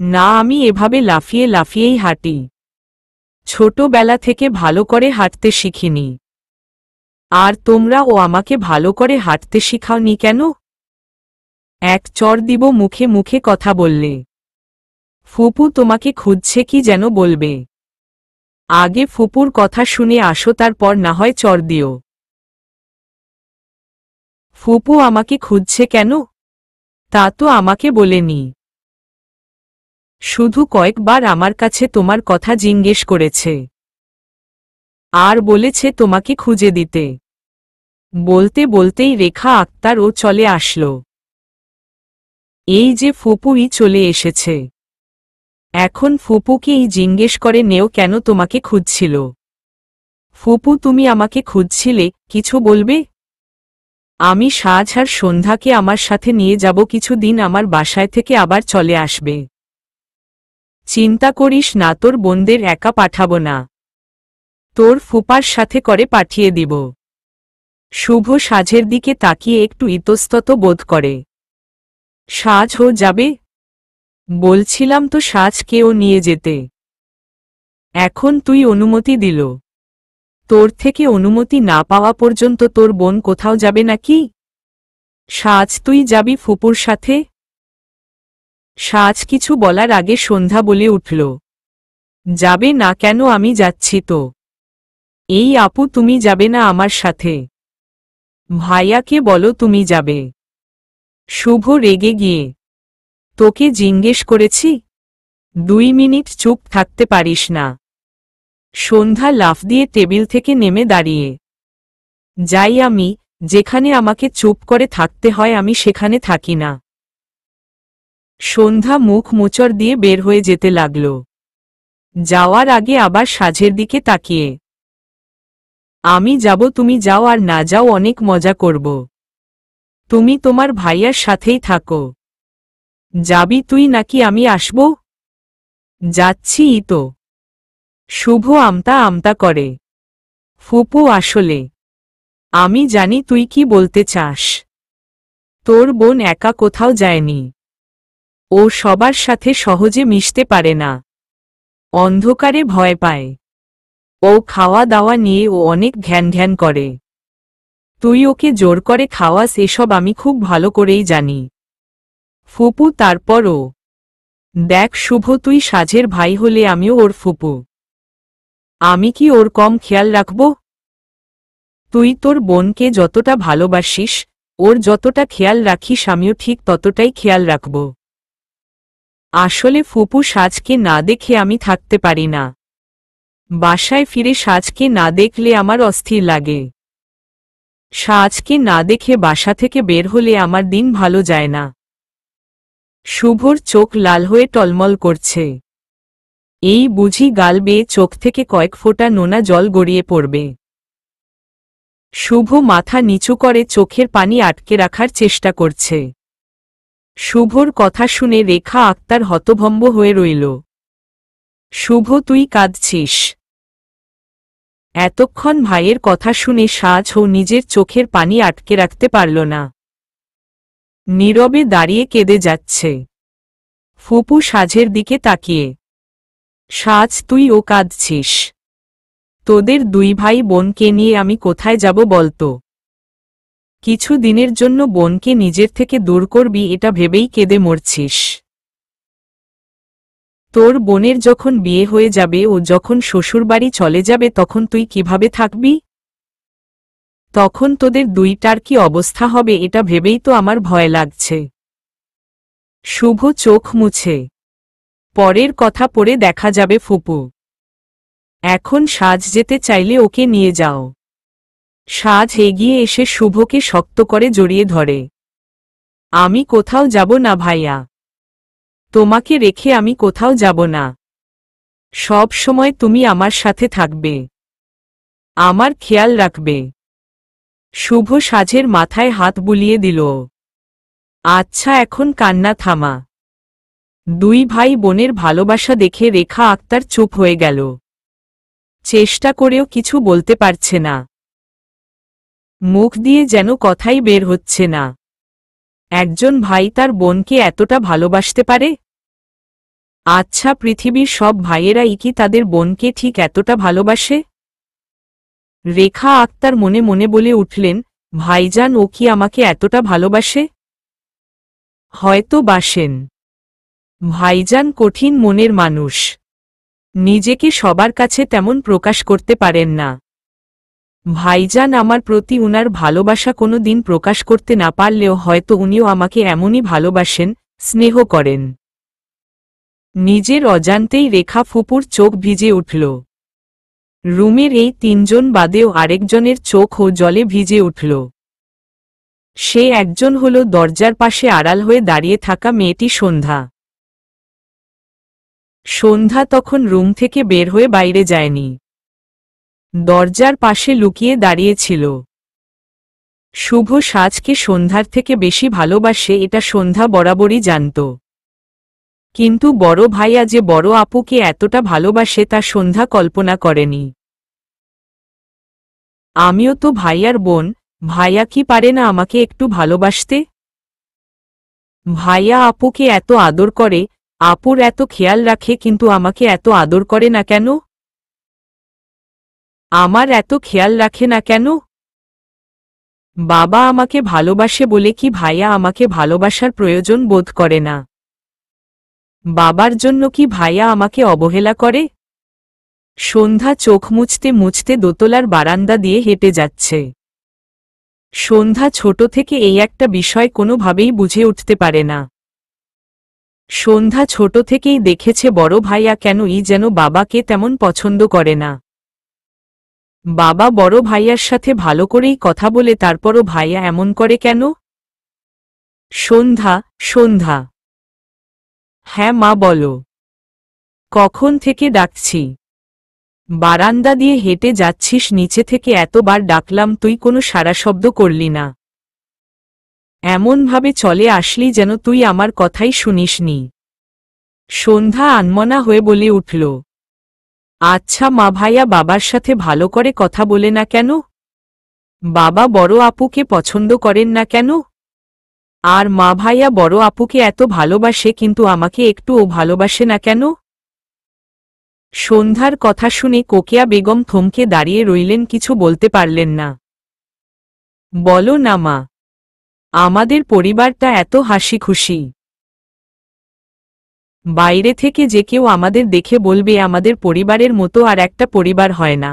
না, আমি এভাবে লাফিয়ে লাফিয়েই হাঁটি। ছোটবেলা থেকে ভালো করে হাঁটতে শিখিনি। আর তোমরা ও আমাকে ভালো করে হাঁটতে শিখাওনি কেন? এক চড় দিব মুখে মুখে কথা বললে। ফুপু তোমাকে খুঁজছে, কি যেন বলবে। আগে ফুপুর কথা শুনে আসো, তারপর না হয় চড় দিও। ফুপু আমাকে খুঁজছে কেন? তা তো আমাকে বলেনি। শুধু কয়েকবার আমার কাছে তোমার কথা জিজ্ঞেস করেছে। আর বলেছে তোমাকে খুঁজে দিতে। বলতে বলতেই রেখা আক্তার ও চলে আসল। এই যে ফুপুই চলে এসেছে। এখন ফুপুকেই জিজ্ঞেস করে নেও কেন তোমাকে খুঁজছিল। ফুপু, তুমি আমাকে খুঁজছিলে, কিছু বলবে? আমি সাজ আর সন্ধ্যাকে আমার সাথে নিয়ে যাব কিছুদিন, আমার বাসায় থেকে আবার চলে আসবে। চিন্তা করিস না, তোর বোনদের একা পাঠাবো না। তোর ফুপার সাথে করে পাঠিয়ে দিব। শুভ সাজের দিকে তাকিয়ে একটু ইতস্তত বোধ করে। সাজ হো যাবে? বলছিলাম তো সাজকেও নিয়ে যেতে। এখন তুই অনুমতি দিল। তোর থেকে অনুমতি না পাওয়া পর্যন্ত তোর বোন কোথাও যাবে নাকি? সাজ তুই যাবি ফুপুর সাথে? সাজ কিছু বলার আগে সন্ধ্যা বলে উঠল, যাবে না কেন, আমি যাচ্ছি তো। এই আপু তুমি যাবে না আমার সাথে? ভাইয়াকে বলো তুমি যাবে। শুভ রেগে গিয়ে, তোকে জিজ্ঞেস করেছি? 2 মিনিট চুপ থাকতে পারিস না? সন্ধ্যা লাফ দিয়ে টেবিল থেকে নেমে দাঁড়িয়ে, যাই আমি, যেখানে আমাকে চুপ করে থাকতে হয় আমি সেখানে থাকি না। সন্ধ্যা মুখ মোচড় দিয়ে বের হয়ে যেতে লাগল, যাওয়ার আগে আবার সাজের দিকে তাকিয়ে, আমি যাব, তুমি যাও আর না যাও অনেক মজা করব। তুমি তোমার ভাইয়ার সাথেই থাকো। যাবি তুই নাকি আমি আসব? যাচ্ছিই তো। শুভ আমতা আমতা করে, ফুপু আসলে আমি জানি তুই কি বলতে চাস। তোর বোন একা কোথাও যায়নি। ও সবার সাথে সহজে মিশতে পারে না, অন্ধকারে ভয় পায়। ও খাওয়া দাওয়া নিয়ে ও অনেক ঘ্যান ঘ্যান করে। তুই ওকে জোর করে খাওয়াস এসব আমি খুব ভালো করেই জানি। ফুপু তারপরও দেখ শুভ, তুই সাজের ভাই হলে আমিও ওর ফুপু। আমি কি ওর কম খেয়াল রাখব? তুই তোর বোনকে যতটা ভালোবাসিস, ওর যতটা খেয়াল রাখিস আমিও ঠিক ততটাই খেয়াল রাখব। আসলে ফুপু সাজকে না দেখে আমি থাকতে পারি না। বাসায় ফিরে সাজকে না দেখলে আমার অস্থির লাগে। সাজকে না দেখে বাসা থেকে বের হলে আমার দিন ভালো যায় না। শুভর চোখ লাল হয়ে টলমল করছে। এই বুঝি গাল বেয়ে চোখ থেকে কয়েক ফোঁটা নোনা জল গড়িয়ে পড়বে। শুভ মাথা নিচু করে চোখের পানি আটকে রাখার চেষ্টা করছে। শুভর কথা শুনে রেখা আক্তার হতভম্ব হয়ে রইল। শুভ তুই কাঁদছিস? এতক্ষণ ভাইয়ের কথা শুনে সাজও নিজের চোখের পানি আটকে রাখতে পারল না। নীরবে দাঁড়িয়ে কেঁদে যাচ্ছে। ফুপু সাজের দিকে তাকিয়ে, সাজ তুইও কাঁদছিস? তোদের 2 ভাই বোনকে নিয়ে আমি কোথায় যাব বলতো? কিছু দিনের জন্য বোনকে নিজের থেকে দূর করবি এটা ভেবেই কেঁদে মরছিস। তোর বোনের যখন বিয়ে হয়ে যাবে, ও যখন শ্বশুরবাড়ি চলে যাবে, তখন তুই কিভাবে থাকবি? তখন তোদের 2টার কি অবস্থা হবে এটা ভেবেই তো আমার ভয় লাগছে। শুভ চোখ মুছে, পরের কথা পড়ে দেখা যাবে ফুপু। এখন সাজ যেতে চাইলে ওকে নিয়ে যাও। সাজ এগিয়ে এসে শুভকে শক্ত করে জড়িয়ে ধরে, আমি কোথাও যাব না ভাইয়া। তোমাকে রেখে আমি কোথাও যাব না। সব সময় তুমি আমার সাথে থাকবে, আমার খেয়াল রাখবে। শুভ সাজের মাথায় হাত বুলিয়ে দিল। আচ্ছা এখন কান্না থামা। 2 ভাই বোনের ভালোবাসা দেখে রেখা আক্তার চুপ হয়ে গেল। চেষ্টা করেও কিছু বলতে পারছে না। মুখ দিয়ে যেন কথাই বের হচ্ছে না। একজন ভাই তার বোনকে এতটা ভালোবাসতে পারে? আচ্ছা পৃথিবীর সব ভাইয়েরাই কি তাদের বোনকে ঠিক এতটা ভালোবাসে? রেখা আক্তার মনে মনে বলে উঠলেন, ভাইজান ও কি আমাকে এতটা ভালোবাসে? হয়তো বাসেন। ভাইজান কঠিন মনের মানুষ, নিজেকে সবার কাছে তেমন প্রকাশ করতে পারেন না। ভাইজান আমার প্রতি উনার ভালোবাসা কোনো দিন প্রকাশ করতে না পারলেও হয়তো উনিও আমাকে এমনই ভালোবাসেন, স্নেহ করেন। নিজের অজান্তেই রেখা ফুপুর চোখ ভিজে উঠল। রুমের এই 3 জন বাদেও আরেকজনের চোখও জলে ভিজে উঠল। সে একজন হল দরজার পাশে আড়াল হয়ে দাঁড়িয়ে থাকা মেয়েটি সন্ধ্যা। সন্ধ্যা তখন রুম থেকে বের হয়ে বাইরে যায়নি, দরজার পাশে লুকিয়ে দাঁড়িয়েছিল। শুভ সাজকে সন্ধ্যার থেকে বেশি ভালোবাসে এটা সন্ধ্যা বরাবরই জানত। কিন্তু বড় ভাইয়া যে বড় আপুকে এতটা ভালোবাসে তা সন্ধ্যা কল্পনা করেনি। আমিও তো ভাইয়ার বোন, ভাইয়া কি পারে না আমাকে একটু ভালোবাসতে? ভাইয়া আপুকে এত আদর করে, আপুর এত খেয়াল রাখে কিন্তু আমাকে এত আদর করে না কেন? আমার এত খেয়াল রাখে না কেন? বাবা আমাকে ভালোবাসে বলে কি ভাইয়া আমাকে ভালোবাসার প্রয়োজন বোধ করে না? বাবার জন্য কি ভাইয়া আমাকে অবহেলা করে? সন্ধ্যা চোখ মুছতে মুছতে দোতলার বারান্দা দিয়ে হেঁটে যাচ্ছে। সন্ধ্যা ছোট থেকে এই একটা বিষয় কোনোভাবেই বুঝে উঠতে পারে না। সন্ধ্যা ছোট থেকেই দেখেছে বড় ভাইয়া কেনই যেন বাবাকে তেমন পছন্দ করে না। বাবা বড় ভাইয়ার সাথে ভালো করেই কথা বলে, তারপরও ভাইয়া এমন করে কেন? সন্ধ্যা, সন্ধ্যা। হ্যাঁ মা বলো। কখন থেকে ডাকছি? বারান্দা দিয়ে হেঁটে যাচ্ছিস, নিচে থেকে এতবার ডাকলাম তুই কোনো সাড়া শব্দ করলি না। এমনভাবে চলে আসলি যেন তুই আমার কথাই শুনিসনি। সন্ধ্যা আনমনা হয়ে বলে উঠল, আচ্ছা মা, ভাইয়া বাবার সাথে ভালো করে কথা বলে না কেন? বাবা বড় আপুকে পছন্দ করেন না কেন? আর মা ভাইয়া বড় আপুকে এত ভালোবাসে কিন্তু আমাকে একটুও ভালোবাসে না কেন? সন্ধ্যার কথা শুনে কোকিয়া বেগম থমকে দাঁড়িয়ে রইলেন, কিছু বলতে পারলেন না। বলো না মা, আমাদের পরিবারটা এত হাসি খুশি। বাইরে থেকে যে কেউ আমাদের দেখে বলবে আমাদের পরিবারের মতো আর একটা পরিবার হয় না।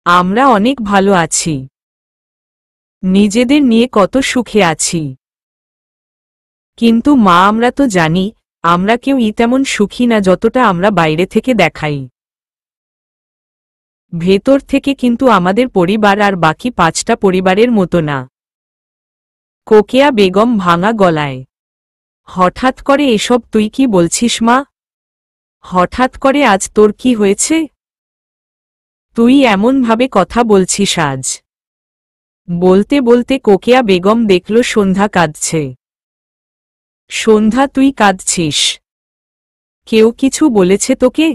আমরা অনেক ভালো আছি, নিজেদের নিয়ে কত সুখে আছি। কিন্তু মা, আমরা তো জানি আমরা কেউই তেমন সুখী না যতটা আমরা বাইরে থেকে দেখাই। ভেতর থেকে কিন্তু আমাদের পরিবার আর বাকি 5টা পরিবারের মতো না। কোকিয়া বেগম ভাঙা গলায়, হঠাৎ করে এসব তুই কি বলছিস মা? হঠাৎ করে আজ তোর কি হয়েছে? তুই এমনভাবে কথা বলছিস আজ? বলতে বলতে কোকিয়া বেগম দেখল সন্ধ্যা কাঁদছে। সন্ধ্যা, তুই কাঁদছিস? কেউ কিছু বলেছে তোকে?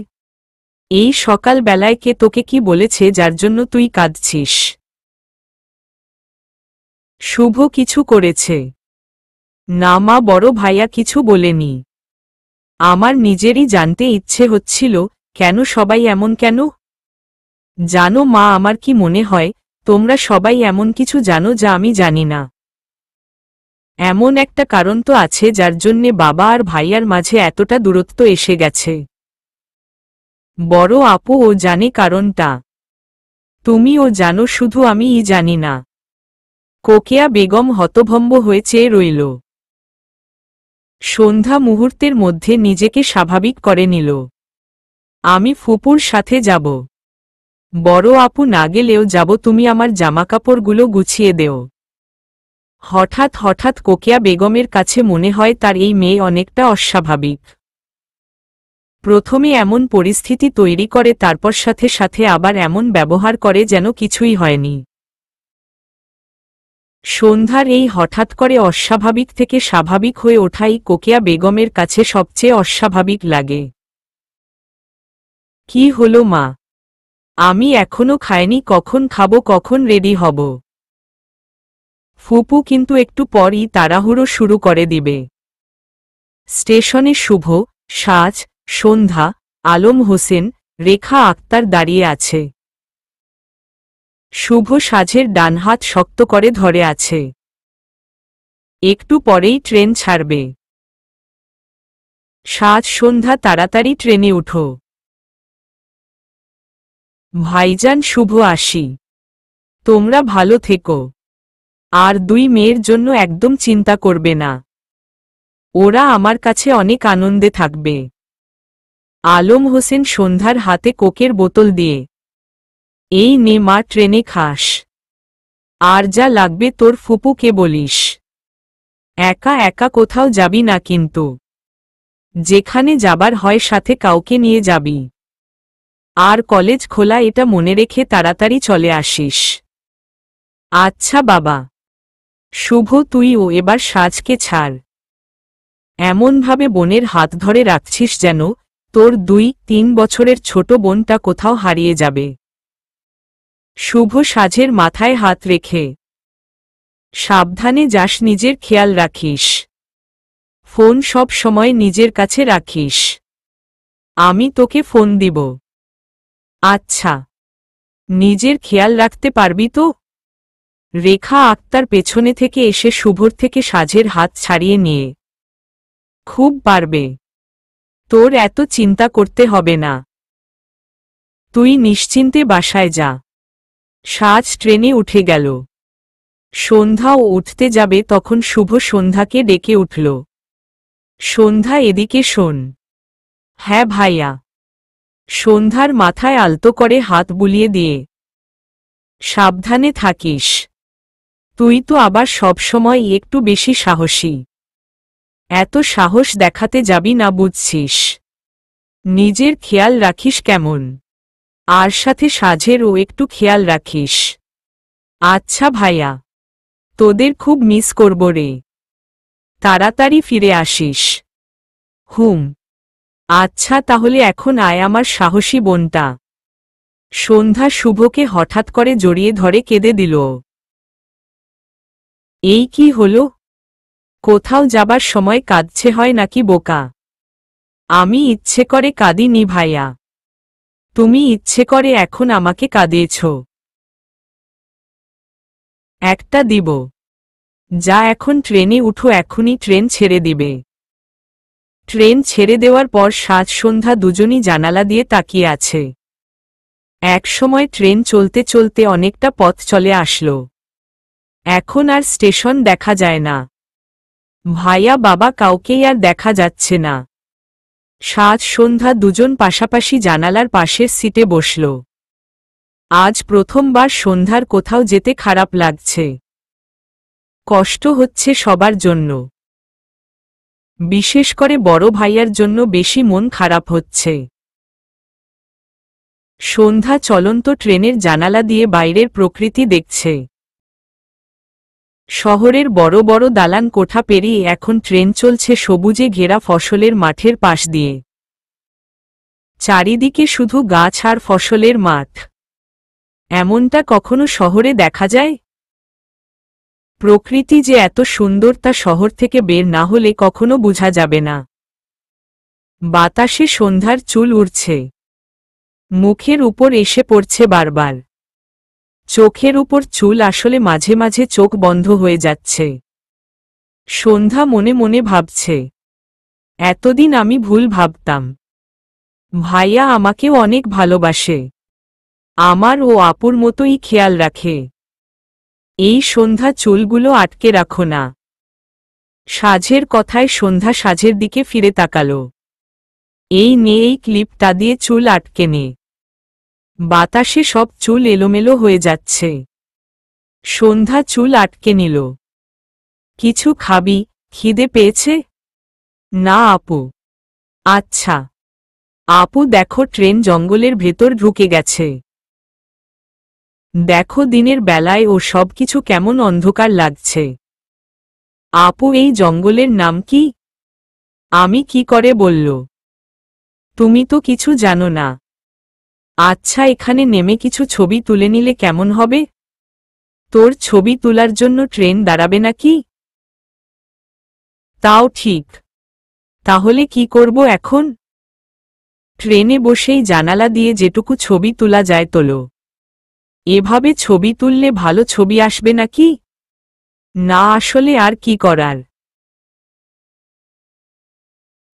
এই সকাল বেলায় কে তোকে কি বলেছে যার জন্য তুই কাঁদছিস? শুভ কিছু করেছে? না মা, বড় ভাইয়া কিছু বলেনি। আমার নিজেরই জানতে ইচ্ছে হচ্ছিল কেন সবাই এমন কেন। জানো মা, আমার কি মনে হয় তোমরা সবাই এমন কিছু জানো যা আমি জানি না। এমন একটা কারণ তো আছে যার জন্যে বাবা আর ভাইয়ার মাঝে এতটা দূরত্ব এসে গেছে। বড় আপু ও জানে কারণটা। তুমিও জানো, শুধু আমিই জানি না। কোকিয়া বেগম হতভম্ব হয়ে চেয়ে রইল। সন্ধ্যা মুহূর্তের মধ্যে নিজেকে স্বাভাবিক করে নিল। আমি ফুপুর সাথে যাব। বড় আপু না গেলেও যাব, তুমি আমার জামাকাপড়গুলো গুছিয়ে দেও। হঠাৎ হঠাৎ কোকিয়া বেগমের কাছে মনে হয় তার এই মেয়ে অনেকটা অস্বাভাবিক। প্রথমে এমন পরিস্থিতি তৈরি করে, তারপর সাথে সাথে আবার এমন ব্যবহার করে যেন কিছুই হয়নি। সন্ধ্যার এই হঠাৎ করে অস্বাভাবিক থেকে স্বাভাবিক হয়ে ওঠাই কোকিয়া বেগমের কাছে সবচেয়ে অস্বাভাবিক লাগে। কি হলো মা? আমি এখনো খাইনি, কখন খাবো, কখন রেডি হব? ফুপু কিন্তু একটু পরই তাড়াহুড়ো শুরু করে দিবে। স্টেশনে শুভ, সাজ, সন্ধ্যা, আলম হোসেন, রেখা আক্তার দাঁড়িয়ে আছে। শুভ সাজের ডান হাত শক্ত করে ধরে আছে। একটু পরেই ট্রেন ছাড়বে। সাজ, সন্ধ্যা তাড়াতাড়ি ট্রেনে উঠো। ভাইজান, শুভ আসি। তোমরা ভালো থেকো। আর 2 মেয়ের জন্য একদম চিন্তা করবে না, ওরা আমার কাছে অনেক আনন্দে থাকবে। আলম হোসেন সন্ধ্যার হাতে কোকের বোতল দিয়ে, এই নে মা, ট্রেনে খাস। আর যা লাগবে তোর ফুপুকে বলিস। একা একা কোথাও যাবি না কিন্তু। যেখানে যাবার হয় সাথে কাউকে নিয়ে যাবি। আর কলেজ খোলা, এটা মনে রেখে তাড়াতাড়ি চলে আসিস। আচ্ছা বাবা। শুভ, তুইও এবার সাজকে ছাড়। এমনভাবে বোনের হাত ধরে রাখছিস যেন তোর 2-3 বছরের ছোট বোনটা কোথাও হারিয়ে যাবে। শুভ সাজের মাথায় হাত রেখে, সাবধানে যাস, নিজের খেয়াল রাখিস। ফোন সব সময় নিজের কাছে রাখিস। আমি তোকে ফোন দিব। আচ্ছা, নিজের খেয়াল রাখতে পারবি তো? রেখা আক্তার পেছনে থেকে এসে শুভর থেকে সাজের হাত ছাড়িয়ে নিয়ে, খুব পারবে, তোর এত চিন্তা করতে হবে না, তুই নিশ্চিন্তে বাসায় যা। সাজ ট্রেনে উঠে গেল। সন্ধ্যাও উঠতে যাবে তখন শুভ সন্ধ্যাকে ডেকে উঠল। সন্ধ্যা, এদিকে শোন। হ্যাঁ ভাইয়া। সন্ধ্যার মাথায় আলতো করে হাত বুলিয়ে দিয়ে, সাবধানে থাকিস। তুই তো আবার সবসময় একটু বেশি সাহসী। এত সাহস দেখাতে যাবি না বুঝছিস। নিজের খেয়াল রাখিস কেমন? আর সাথে সাজেরও একটু খেয়াল রাখিস। আচ্ছা ভাইয়া, তোদের খুব মিস করব রে। তাড়াতাড়ি ফিরে আসিস। হুম। আচ্ছা তাহলে এখন আয় আমার সাহসী বোনটা। সন্ধ্যা শুভকে হঠাৎ করে জড়িয়ে ধরে কেঁদে দিল। এই কি হলো? কোথাও যাবার সময় কাঁদছে হয় নাকি বোকা? আমি ইচ্ছে করে কাঁদিনি ভাইয়া। তুমি ইচ্ছে করে এখন আমাকে কাঁদিয়েছ। একটা দিব। যা এখন ট্রেনে উঠো, এখনই ট্রেন ছেড়ে দিবে। ট্রেন ছেড়ে দেওয়ার পর সাজ সন্ধ্যা দুজনই জানালা দিয়ে তাকিয়ে আছে। এক সময় ট্রেন চলতে চলতে অনেকটা পথ চলে আসলো। এখন আর স্টেশন দেখা যায় না। ভাইয়া বাবা কাউকেই আর দেখা যাচ্ছে না। সাজ সন্ধ্যা দুজন পাশাপাশি জানালার পাশের সিটে বসল। আজ প্রথমবার সন্ধ্যার কোথাও যেতে খারাপ লাগছে। কষ্ট হচ্ছে সবার জন্য। বিশেষ করে বড় ভাইয়ার জন্য বেশি মন খারাপ হচ্ছে। সন্ধ্যা চলন্ত ট্রেনের জানালা দিয়ে বাইরের প্রকৃতি দেখছে। শহরের বড় বড় দালান কোঠা পেরিয়ে এখন ট্রেন চলছে সবুজে ঘেরা ফসলের মাঠের পাশ দিয়ে। চারিদিকে শুধু গাছ আর ফসলের মাঠ। এমনটা কখনো শহরে দেখা যায়? প্রকৃতি যে এত সুন্দর তা শহর থেকে বের না হলে কখনো বোঝা যাবে না। বাতাসে সন্ধ্যার চুল উড়ছে। মুখের উপর এসে পড়ছে বারবার। চোখের উপর চুল আসলে মাঝে মাঝে চোখ বন্ধ হয়ে যাচ্ছে। সন্ধ্যা মনে মনে ভাবছে, এতদিন আমি ভুল ভাবতাম। ভাইয়া আমাকেও অনেক ভালোবাসে। আমার ও আপুর মতোই খেয়াল রাখে। এই সন্ধ্যা চুলগুলো আটকে রাখো না। সাজের কথায় সন্ধ্যা সাজের দিকে ফিরে তাকাল। এই নে, এই ক্লিপটা দিয়ে চুল আটকে নে। বাতাসে সব চুল এলোমেলো হয়ে যাচ্ছে। সন্ধ্যা চুল আটকে নিল। কিছু খাবি? খিদে পেয়েছে? না আপু। আচ্ছা। আপু দেখো, ট্রেন জঙ্গলের ভেতর ঢুকে গেছে। দেখো দিনের বেলায় ও সবকিছু কেমন অন্ধকার লাগছে। আপু এই জঙ্গলের নাম কি? আমি কি করে বলল? তুমি তো কিছু জানো না। আচ্ছা এখানে নেমে কিছু ছবি তুলে নিলে কেমন হবে? তোর ছবি তোলার জন্য ট্রেন দাঁড়াবে নাকি? তাও ঠিক। তাহলে কি করব এখন? ট্রেনে বসেই জানালা দিয়ে যেটুকু ছবি তোলা যায় তোলো। এভাবে ছবি তুললে ভালো ছবি আসবে নাকি? না আসলে আর কি করার।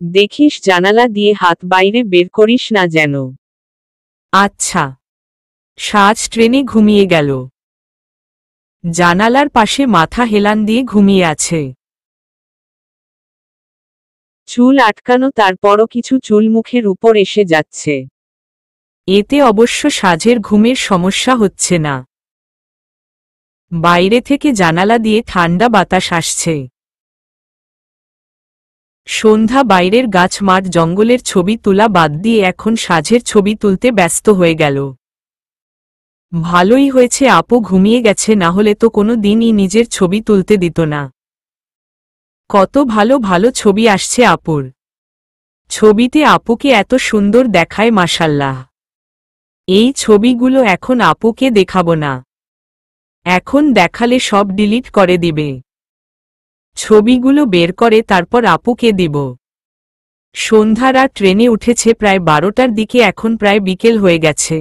দেখিস জানালা দিয়ে হাত বাইরে বের করিস না যেন। আচ্ছা। সাজ ট্রেনে ঘুমিয়ে গেল। জানালার পাশে মাথা হেলান দিয়ে ঘুমিয়ে আছে। চুল আটকানো, তারপরও কিছু চুল মুখের উপর এসে যাচ্ছে। এতে অবশ্য সাজের ঘুমের সমস্যা হচ্ছে না। বাইরে থেকে জানালা দিয়ে ঠান্ডা বাতাস আসছে। সন্ধ্যা বাইরের গাছ মাঠ জঙ্গলের ছবি তোলা বাদ দিয়ে এখন সাজের ছবি তুলতে ব্যস্ত হয়ে গেল। ভালোই হয়েছে আপু ঘুমিয়ে গেছে, না হলে তো কোনো দিনই নিজের ছবি তুলতে দিত না। কত ভালো ভালো ছবি আসছে আপুর। ছবিতে আপুকে এত সুন্দর দেখায় মাশাল্লাহ। এই ছবিগুলো এখন আপুকে দেখাবো না। এখন দেখালে সব ডিলিট করে দিবে। ছবিগুলো বের করে তারপর আপুকে দিব। সন্ধ্যারা ট্রেনে উঠেছে প্রায় 12টার দিকে, এখন প্রায় বিকেল হয়ে গেছে।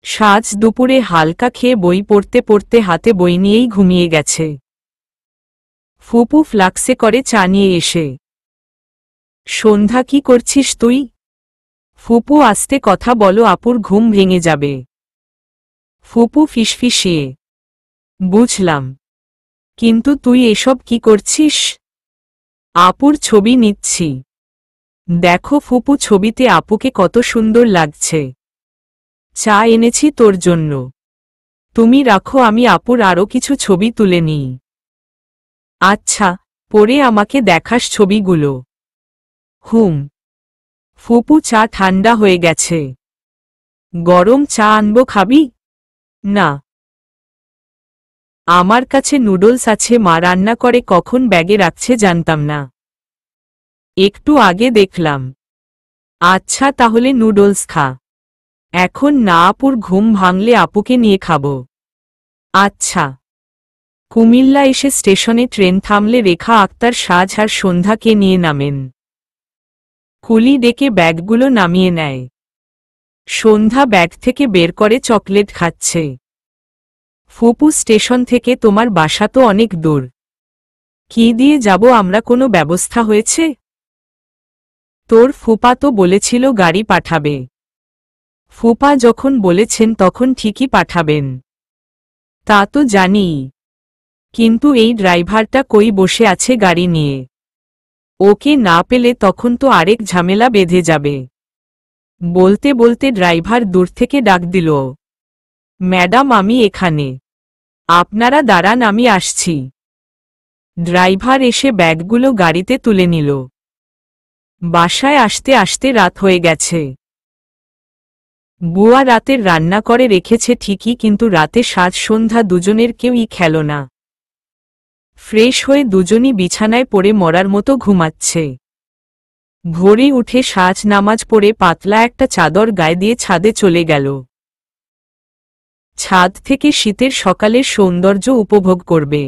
সাজ দুপুরে হালকা খেয়ে বই পড়তে পড়তে হাতে বই নিয়েই ঘুমিয়ে গেছে। ফুপু ফ্লাক্সে করে চা নিয়ে এসে, সন্ধ্যা কি করছিস তুই? ফুপু আস্তে কথা বলো, আপুর ঘুম ভেঙে যাবে। ফুপু ফিসফিসিয়ে, বুঝলাম, কিন্তু তুই এসব কি করছিস? আপুর ছবি নিচ্ছি। দেখো ফুপু, ছবিতে আপুকে কত সুন্দর লাগছে। চা এনেছি তোর জন্য, তুমি রাখো, আমি আপুর আরও কিছু ছবি তুলে নিই। আচ্ছা, পরে আমাকে দেখাস ছবিগুলো। হুম। ফুপু, চা ঠান্ডা হয়ে গেছে, গরম চা আনবো, খাবি? না, আমার কাছে নুডলস আছে, মা রান্না করে, কখন ব্যাগে রাখছে জানতাম না, একটু আগে দেখলাম। আচ্ছা তাহলে নুডলস খা। এখন না, আপুর ঘুম ভাঙলে আপুকে নিয়ে খাবো। আচ্ছা। কুমিল্লা এসে স্টেশনে ট্রেন থামলে রেখা আক্তার সাজ আর সন্ধ্যাকে নিয়ে নামেন। কুলি ডেকে ব্যাগগুলো নামিয়ে নেয়। সন্ধ্যা ব্যাগ থেকে বের করে চকলেট খাচ্ছে। ফুপু, স্টেশন থেকে তোমার বাসা তো অনেক দূর, কি দিয়ে যাব আমরা, কোনো ব্যবস্থা হয়েছে? তোর ফুপা তো বলেছিল গাড়ি পাঠাবে। ফুপা যখন বলেছেন তখন ঠিকই পাঠাবেন, তা তো জানিই, কিন্তু এই ড্রাইভারটা কই বসে আছে গাড়ি নিয়ে, ওকে না পেলে তখন তো আরেক ঝামেলা বেঁধে যাবে। বলতে বলতে ড্রাইভার দূর থেকে ডাক দিল, ম্যাডাম আমি এখানে, আপনারা দাঁড়ান, আমি আসছি। ড্রাইভার এসে ব্যাগগুলো গাড়িতে তুলে নিল। বাসায় আসতে আসতে রাত হয়ে গেছে। বুয়া রাতের রান্না করে রেখেছে ঠিকই, কিন্তু রাতে সাজ সন্ধ্যা দুজনের কেউই খেল না। ফ্রেশ হয়ে দুজনই বিছানায় পড়ে মরার মতো ঘুমাচ্ছে। ভোরে উঠে সাজ নামাজ পড়ে পাতলা একটা চাদর গায়ে দিয়ে ছাদে চলে গেল। ছাদ থেকে শীতের সকালের সৌন্দর্য উপভোগ করবে।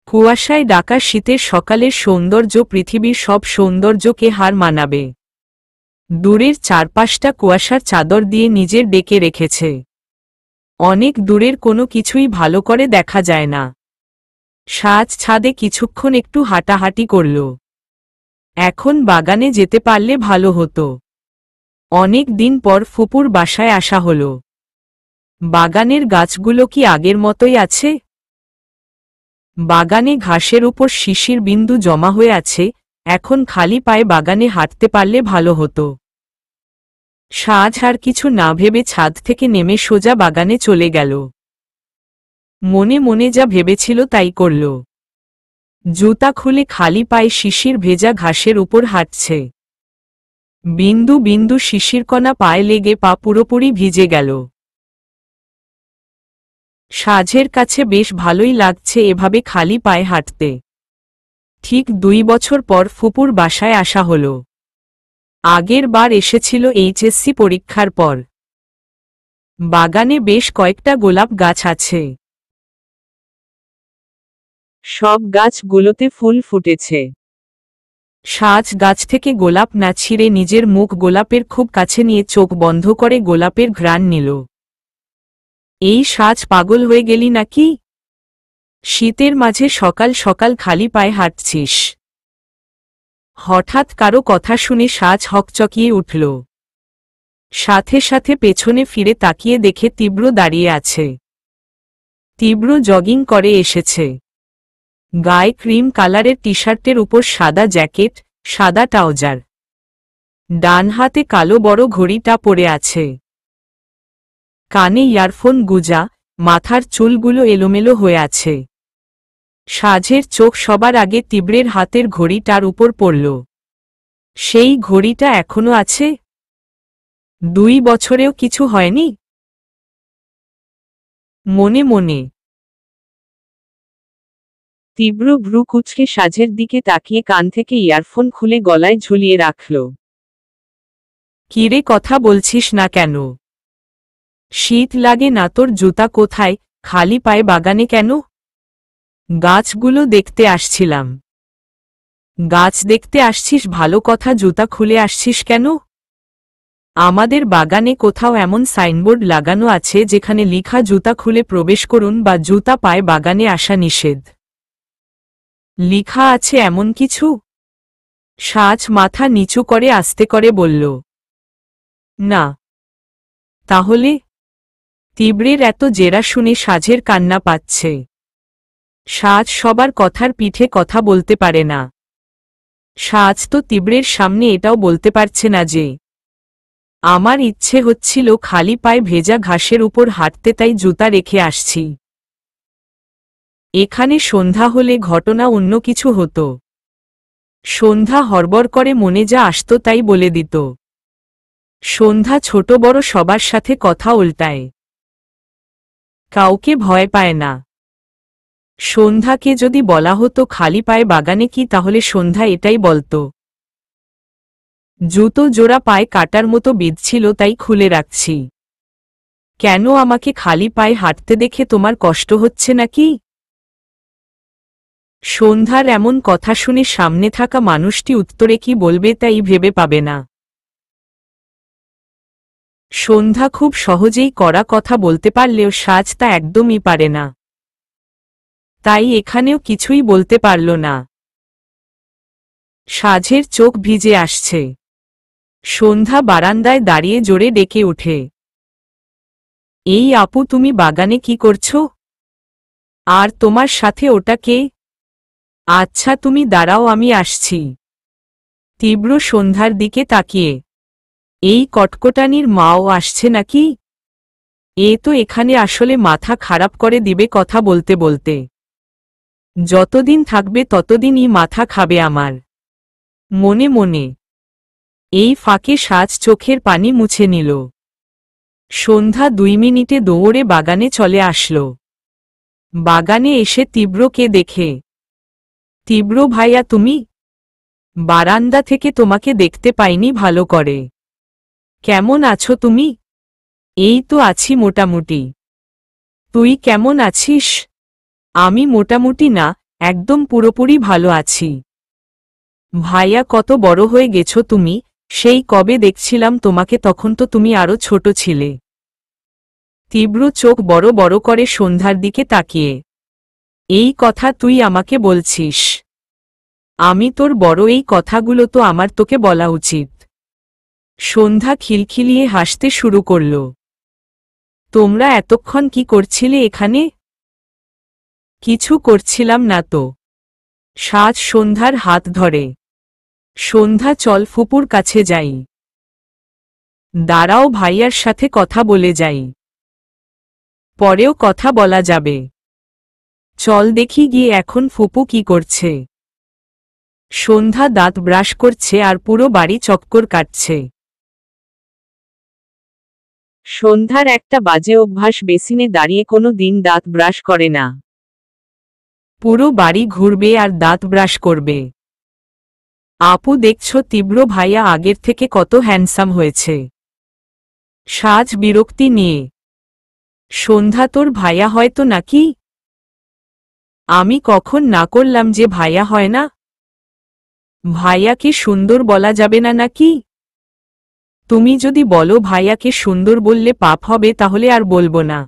কুয়াশায় ঢাকা শীতের সকালের সৌন্দর্য পৃথিবীর সব সৌন্দর্যকে হার মানাবে। দূরের চারপাশটা কুয়াশার চাদর দিয়ে নিজের ডেকে রেখেছে। অনেক দূরের কোনো কিছুই ভালো করে দেখা যায় না। সাজ ছাদে কিছুক্ষণ একটু হাঁটাহাঁটি করল। এখন বাগানে যেতে পারলে ভালো হতো। অনেক দিন পর ফুপুর বাসায় আসা হলো। বাগানের গাছগুলো কি আগের মতোই আছে? বাগানে ঘাসের উপর শিশির বিন্দু জমা হয়ে আছে, এখন খালি পায়ে বাগানে হাঁটতে পারলে ভালো হতো। সাজ আর কিছু না ভেবে ছাদ থেকে নেমে সোজা বাগানে চলে গেল। মনে মনে যা ভেবেছিল তাই করল। জুতা খুলে খালি পায়ে শিশির ভেজা ঘাসের উপর হাঁটছে। বিন্দু বিন্দু শিশিরকণা পায়ে লেগে পা পুরোপুরি ভিজে গেল। সাজের কাছে বেশ ভালোই লাগছে এভাবে খালি পায়ে হাঁটতে। ঠিক 2 বছর পর ফুপুর বাসায় আসা হল। আগের বার এসেছিল এইচএসসি পরীক্ষার পর। বাগানে বেশ কয়েকটা গোলাপ গাছ আছে। সব গাছগুলোতে ফুল ফুটেছে। সাজ গাছ থেকে গোলাপ না ছিঁড়ে নিজের মুখ গোলাপের খুব কাছে নিয়ে চোখ বন্ধ করে গোলাপের ঘ্রাণ নিল। এই সাজ, পাগল হয়ে গেলি নাকি? শীতের মাঝে সকাল সকাল খালি পায়ে হাঁটছিস? হঠাৎ কারো কথা শুনে সাজ হকচকিয়ে উঠল। সাথে সাথে পেছনে ফিরে তাকিয়ে দেখে তীব্র দাঁড়িয়ে আছে। তীব্র জগিং করে এসেছে। গায়ে ক্রিম কালারের টি-শার্টের উপর সাদা জ্যাকেট, সাদা ট্রাউজার। ডান হাতে কালো বড় ঘড়িটা পরে আছে। কানে ইয়ারফোন গুজা, মাথার চুলগুলো এলোমেলো হয়ে আছে। সাজের চোখ সবার আগে তীব্রের হাতের ঘড়িটার উপর পড়ল। সেই ঘড়িটা এখনো আছে? 2 বছরেও কিছু হয়নি? মনে মনে তীব্র ভ্রু কুঁচকে সাজের দিকে তাকিয়ে কান থেকে ইয়ারফোন খুলে গলায় ঝুলিয়ে রাখল। কিরে, কথা বলছিস না কেন? শীত লাগে না তোর? জুতা কোথায়? খালি পায়ে বাগানে কেন? গাছগুলো দেখতে আসছিলাম। গাছ দেখতে আসছিস ভালো কথা, জুতা খুলে আসছিস কেন? আমাদের বাগানে কোথাও এমন সাইনবোর্ড লাগানো আছে যেখানে লেখা জুতা খুলে প্রবেশ করুন বা জুতা পায়ে বাগানে আসা নিষেধ? লেখা আছে এমন কিছু? সাজ মাথা নিচু করে আস্তে করে বলল, না। তাহলে? তীব্রের এত জেরা শুনে সাজের কান্না পাচ্ছে। সাজ সবার কথার পিঠে কথা বলতে পারে না। সাজ তো তীব্রের সামনে এটাও বলতে পারছে না যে আমার ইচ্ছে হচ্ছিল খালি পায়ে ভেজা ঘাসের উপর হাঁটতে, তাই জুতা রেখে আসছি। এখানে সন্ধ্যা হলে ঘটনা অন্য কিছু হতো। সন্ধ্যা হড়বড় করে মনে যা আসত তাই বলে দিত। সন্ধ্যা ছোট বড় সবার সাথে কথা উল্টায়, কাউকে ভয় পায় না। সন্ধ্যাকে যদি বলা হতো খালি পায়ে বাগানে কি, তাহলে সন্ধ্যা এটাই বলতো, জুতো জোড়া পায়ে কাটার মতো বিঁধছিল তাই খুলে রাখছি। কেন, আমাকে খালি পায়ে হাঁটতে দেখে তোমার কষ্ট হচ্ছে নাকি? সন্ধ্যার এমন কথা শুনে সামনে থাকা মানুষটি উত্তরে কি বলবে তাই ভেবে পাবে না। সন্ধ্যা খুব সহজেই কড়া কথা বলতে পারলেও সাজ তা একদমই পারে না, তাই এখানেও কিছুই বলতে পারল না। সাজের চোখ ভিজে আসছে। সন্ধ্যা বারান্দায় দাঁড়িয়ে জোরে ডেকে ওঠে, এই আপু, তুমি বাগানে কি করছো? আর তোমার সাথে ওটা কে? আচ্ছা তুমি দাঁড়াও, আমি আসছি। তীব্র সন্ধ্যার দিকে তাকিয়ে, এই কটকটানির মাও আসছে নাকি? এ তো এখানে আসলে মাথা খারাপ করে দিবে কথা বলতে বলতে। যতদিন থাকবে ততদিনই মাথা খাবে আমার। মনে মনে এই ফাঁকে সাজ চোখের পানি মুছে নিল। সন্ধ্যা 2 মিনিটে দৌড়ে বাগানে চলে আসলো। বাগানে এসে তীব্রকে দেখে, তীব্র ভাইয়া তুমি? বারান্দা থেকে তোমাকে দেখতে পাইনি ভালো করে। কেমন আছো তুমি? এই তো আছি মোটামুটি। তুই কেমন আছিস? আমি মোটামুটি না, একদম পুরোপুরি ভালো আছি। ভাইয়া কত বড় হয়ে গেছো তুমি, সেই কবে দেখছিলাম তোমাকে, তখন তো তুমি আরো ছোট ছিলে। তীব্র চোখ বড় বড় করে সন্ধ্যার দিকে তাকিয়ে, এই কথা তুই আমাকে বলছিস? আমি তোর বড়, এই কথাগুলো তো আমার তোকে বলা উচিত। সন্ধ্যা খিলখিলিয়ে হাসতে শুরু করল। তোমরা এতক্ষণ কি করছিলে এখানে? কিছু করছিলাম না তো। সাজ সন্ধ্যার হাত ধরে, সন্ধ্যা চল ফুপুর কাছে যাই। দাঁড়াও, ভাইয়ার সাথে কথা বলে যাই, পরেও কথা বলা যাবে। চল দেখি গিয়ে এখন ফুপু কি করছে। সন্ধ্যা দাঁত ব্রাশ করছে আর পুরো বাড়ি চক্কর কাটছে। সন্ধ্যার একটা বাজে অভ্যাস, বেসিনে দাঁড়িয়ে কোনো দিন দাঁত ব্রাশ করে না। পুরো বাড়ি ঘুরবে আর দাঁত ব্রাশ করবে। আপু দেখছো তীব্র ভাইয়া আগের থেকে কত হ্যান্ডসাম হয়েছে। সাজ বিরক্তি নিয়ে, সন্ধ্যা তোর ভাইয়া হয়তো নাকি? আমি কখন না করলাম যে ভাইয়া হয় না? ভাইয়াকে সুন্দর বলা যাবে না নাকি? তুমি যদি বলো ভাইয়াকে সুন্দর বললে পাপ হবে, তাহলে আর বলবো না।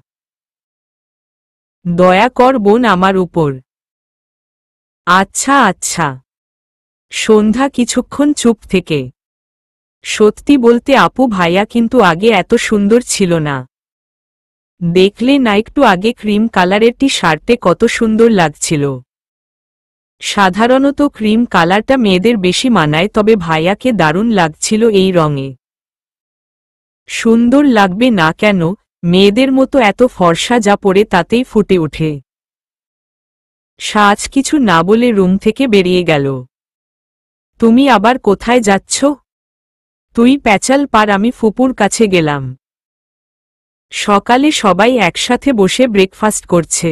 দয়া কর বোন আমার উপর। আচ্ছা আচ্ছা। সন্ধ্যা কিছুক্ষণ চুপ থেকে, সত্যি বলতে আপু ভাইয়া কিন্তু আগে এত সুন্দর ছিল না। দেখলে না একটু আগে ক্রিম কালারের টি শার্টে কত সুন্দর লাগছিল। সাধারণত ক্রিম কালারটা মেয়েদের বেশি মানায়, তবে ভাইয়াকে দারুণ লাগছিল এই রঙে। সুন্দর লাগবে না কেন, মেয়েদের মতো এত ফর্সা যা পরে তাতেই ফুটে ওঠে। সাজ কিছু না বলে রুম থেকে বেরিয়ে গেল। তুমি আবার কোথায় যাচ্ছ? তুই প্যাচাল পার, আমি ফুপুর কাছে গেলাম। সকালে সবাই একসাথে বসে ব্রেকফাস্ট করছে।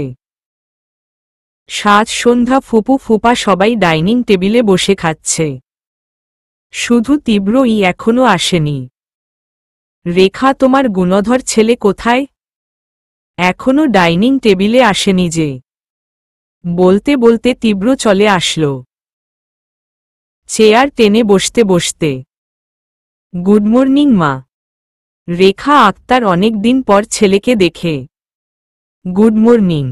সাজ সন্ধ্যা ফুপু ফুপা সবাই ডাইনিং টেবিলে বসে খাচ্ছে। শুধু তীব্রই এখনো আসেনি। রেখা তোমার গুণধর ছেলে কোথায়? এখনো ডাইনিং টেবিলে আসেনি যে? বলতে বলতে তীব্র চলে আসলো, চেয়ার টেনে বসতে বসতে। গুড মর্নিং মা। রেখা আক্তার অনেক দিন পর ছেলেকে দেখে। গুড মর্নিং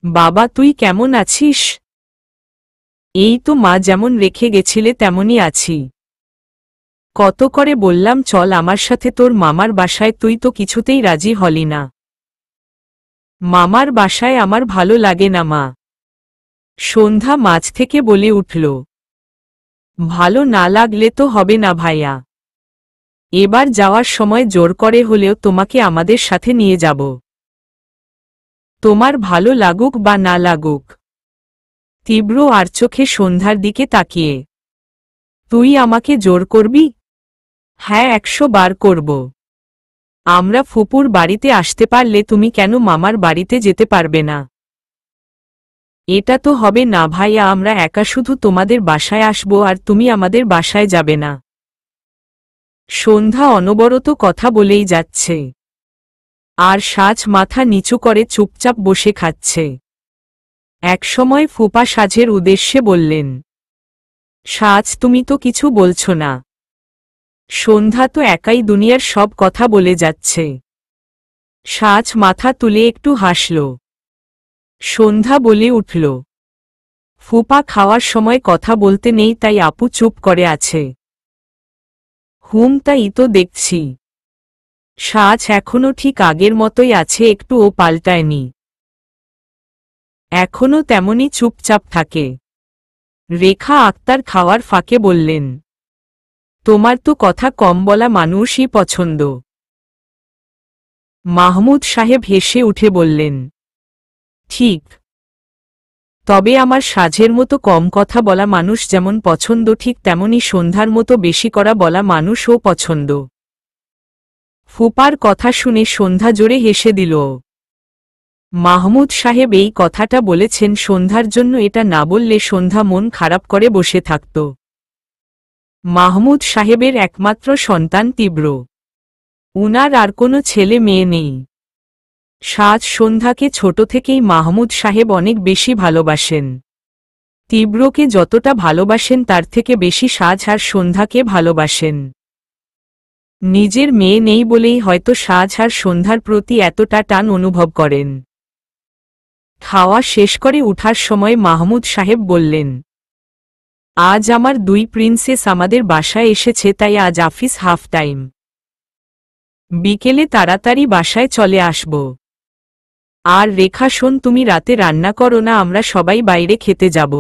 বাবা, তুই কেমন আছিস? এই তো মা, যেমন রেখে গেছিলে তেমনই আছি। কত করে বললাম চল আমার সাথে তোর মামার বাসায়, তুই তো কিছুতেই রাজি হলি না। মামার বাসায় আমার ভালো লাগে না মা। সন্ধ্যা মাঝ থেকে বলে উঠল, ভালো না লাগলে তো হবে না ভাইয়া। এবার যাওয়ার সময় জোর করে হলেও তোমাকে আমাদের সাথে নিয়ে যাব। তোমার ভালো লাগুক বা না লাগুক। তীব্র আর চোখে সন্ধ্যার দিকে তাকিয়ে, তুই আমাকে জোর করবি? হ্যাঁ, 100 বার করব। আমরা ফুপুর বাড়িতে আসতে পারলে তুমি কেন মামার বাড়িতে যেতে পারবে না? এটা তো হবে না ভাইয়া, আমরা একা শুধু তোমাদের বাসায় আসব আর তুমি আমাদের বাসায় যাবে না। সন্ধ্যা অনবরত কথা বলেই যাচ্ছে, আর সাজ মাথা নিচু করে চুপচাপ বসে খাচ্ছে। একসময় ফুপা সাজের উদ্দেশ্যে বললেন, সাজ, তুমি তো কিছু বলছো না। সন্ধ্যা তো একাই দুনিয়ার সব কথা বলে যাচ্ছে। সাজ মাথা তুলে একটু হাসল। সন্ধ্যা বলে উঠল, ফুপা খাওয়ার সময় কথা বলতে নেই, তাই আপু চুপ করে আছে। তাই তো দেখছি। সাজ এখনো ঠিক আগের মতোই আছে, একটুও পাল্টায়নি। এখনো তেমনি চুপচাপ থাকে। রেখা আক্তার খাওয়ার ফাঁকে বললেন, তোমার তো কথা কম বলা মানুষই পছন্দ। মাহমুদ সাহেব হেসে উঠে বললেন, ঠিক। তবে আমার সাজের মতো কম কথা বলা মানুষ যেমন পছন্দ, ঠিক তেমনি সন্ধ্যার মতো বেশি করা বলা মানুষও পছন্দ। ফুপার কথা শুনে সন্ধ্যা জোরে হেসে দিল। মাহমুদ সাহেব এই কথাটা বলেছেন সন্ধ্যার জন্য, এটা না বললে সন্ধ্যা মন খারাপ করে বসে থাকত। মাহমুদ সাহেবের একমাত্র সন্তান তীব্র। উনার আর কোনো ছেলে মেয়ে নেই। সাজ সন্ধ্যাকে ছোট থেকেই মাহমুদ সাহেব অনেক বেশি ভালোবাসেন। তীব্রকে যতটা ভালোবাসেন তার থেকে বেশি সাজ আর সন্ধ্যাকে ভালোবাসেন। নিজের মেয়ে নেই বলেই হয়তো সাজ আর সন্ধ্যার প্রতি এতটা টান অনুভব করেন। খাওয়া শেষ করে উঠার সময় মাহমুদ সাহেব বললেন, আজ আমার 2 প্রিন্সেস আমাদের বাসায় এসেছে, তাই আজ অফিস হাফ টাইম। বিকেলে তাড়াতাড়ি বাসায় চলে আসব। আর রেখা, শোন, তুমি রাতে রান্না করো না, আমরা সবাই বাইরে খেতে যাব।